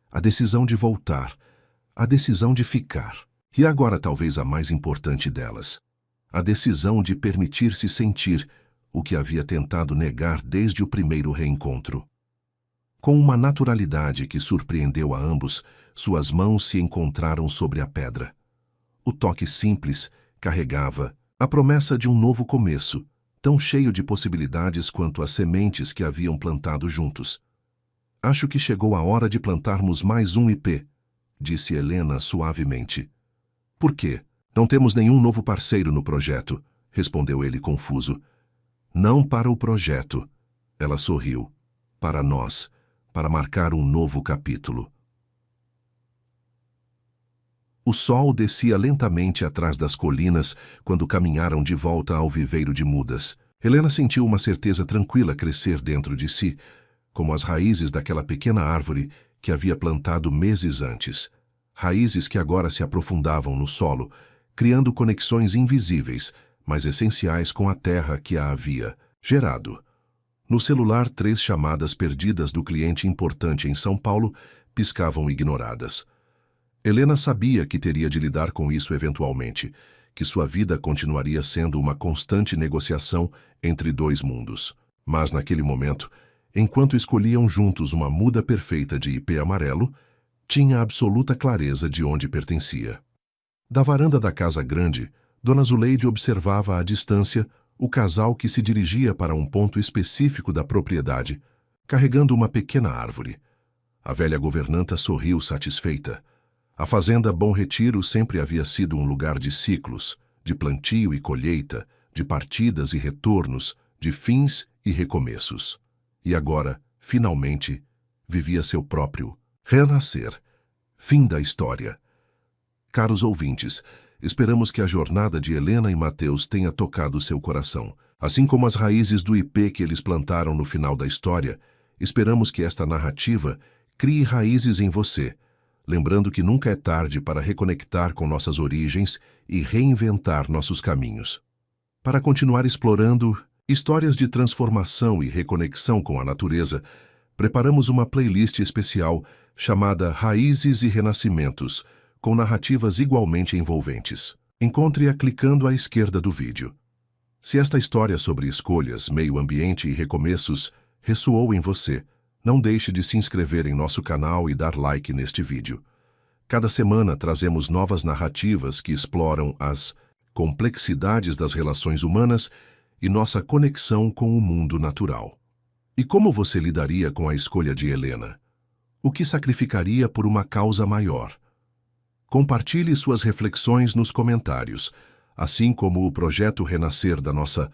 A decisão de voltar. A decisão de ficar. E agora talvez a mais importante delas. A decisão de permitir-se sentir o que havia tentado negar desde o primeiro reencontro. Com uma naturalidade que surpreendeu a ambos, suas mãos se encontraram sobre a pedra. O toque simples carregava a promessa de um novo começo, tão cheio de possibilidades quanto as sementes que haviam plantado juntos. Acho que chegou a hora de plantarmos mais um IP, disse Helena suavemente. Por quê? Não temos nenhum novo parceiro no projeto, respondeu ele confuso. Não para o projeto, ela sorriu. Para nós, para marcar um novo capítulo. O sol descia lentamente atrás das colinas quando caminharam de volta ao viveiro de mudas. Helena sentiu uma certeza tranquila crescer dentro de si, como as raízes daquela pequena árvore que havia plantado meses antes. Raízes que agora se aprofundavam no solo, criando conexões invisíveis, mas essenciais com a terra que a havia gerado. No celular, 3 chamadas perdidas do cliente importante em São Paulo piscavam ignoradas. Helena sabia que teria de lidar com isso eventualmente, que sua vida continuaria sendo uma constante negociação entre 2 mundos. Mas naquele momento, enquanto escolhiam juntos uma muda perfeita de IP amarelo, tinha absoluta clareza de onde pertencia. Da varanda da casa grande, Dona Zuleide observava à distância o casal que se dirigia para um ponto específico da propriedade, carregando uma pequena árvore. A velha governanta sorriu satisfeita. A fazenda Bom Retiro sempre havia sido um lugar de ciclos, de plantio e colheita, de partidas e retornos, de fins e recomeços. E agora, finalmente, vivia seu próprio renascer. Fim da história. Caros ouvintes, esperamos que a jornada de Helena e Mateus tenha tocado seu coração. Assim como as raízes do IP que eles plantaram no final da história, esperamos que esta narrativa crie raízes em você, lembrando que nunca é tarde para reconectar com nossas origens e reinventar nossos caminhos. Para continuar explorando histórias de transformação e reconexão com a natureza, preparamos uma playlist especial chamada Raízes e Renascimentos, com narrativas igualmente envolventes. Encontre-a clicando à esquerda do vídeo. Se esta história sobre escolhas, meio ambiente e recomeços ressoou em você, não deixe de se inscrever em nosso canal e dar like neste vídeo. Cada semana trazemos novas narrativas que exploram as complexidades das relações humanas e nossa conexão com o mundo natural. E como você lidaria com a escolha de Helena? O que sacrificaria por uma causa maior? Compartilhe suas reflexões nos comentários, assim como o projeto Renascer da nossa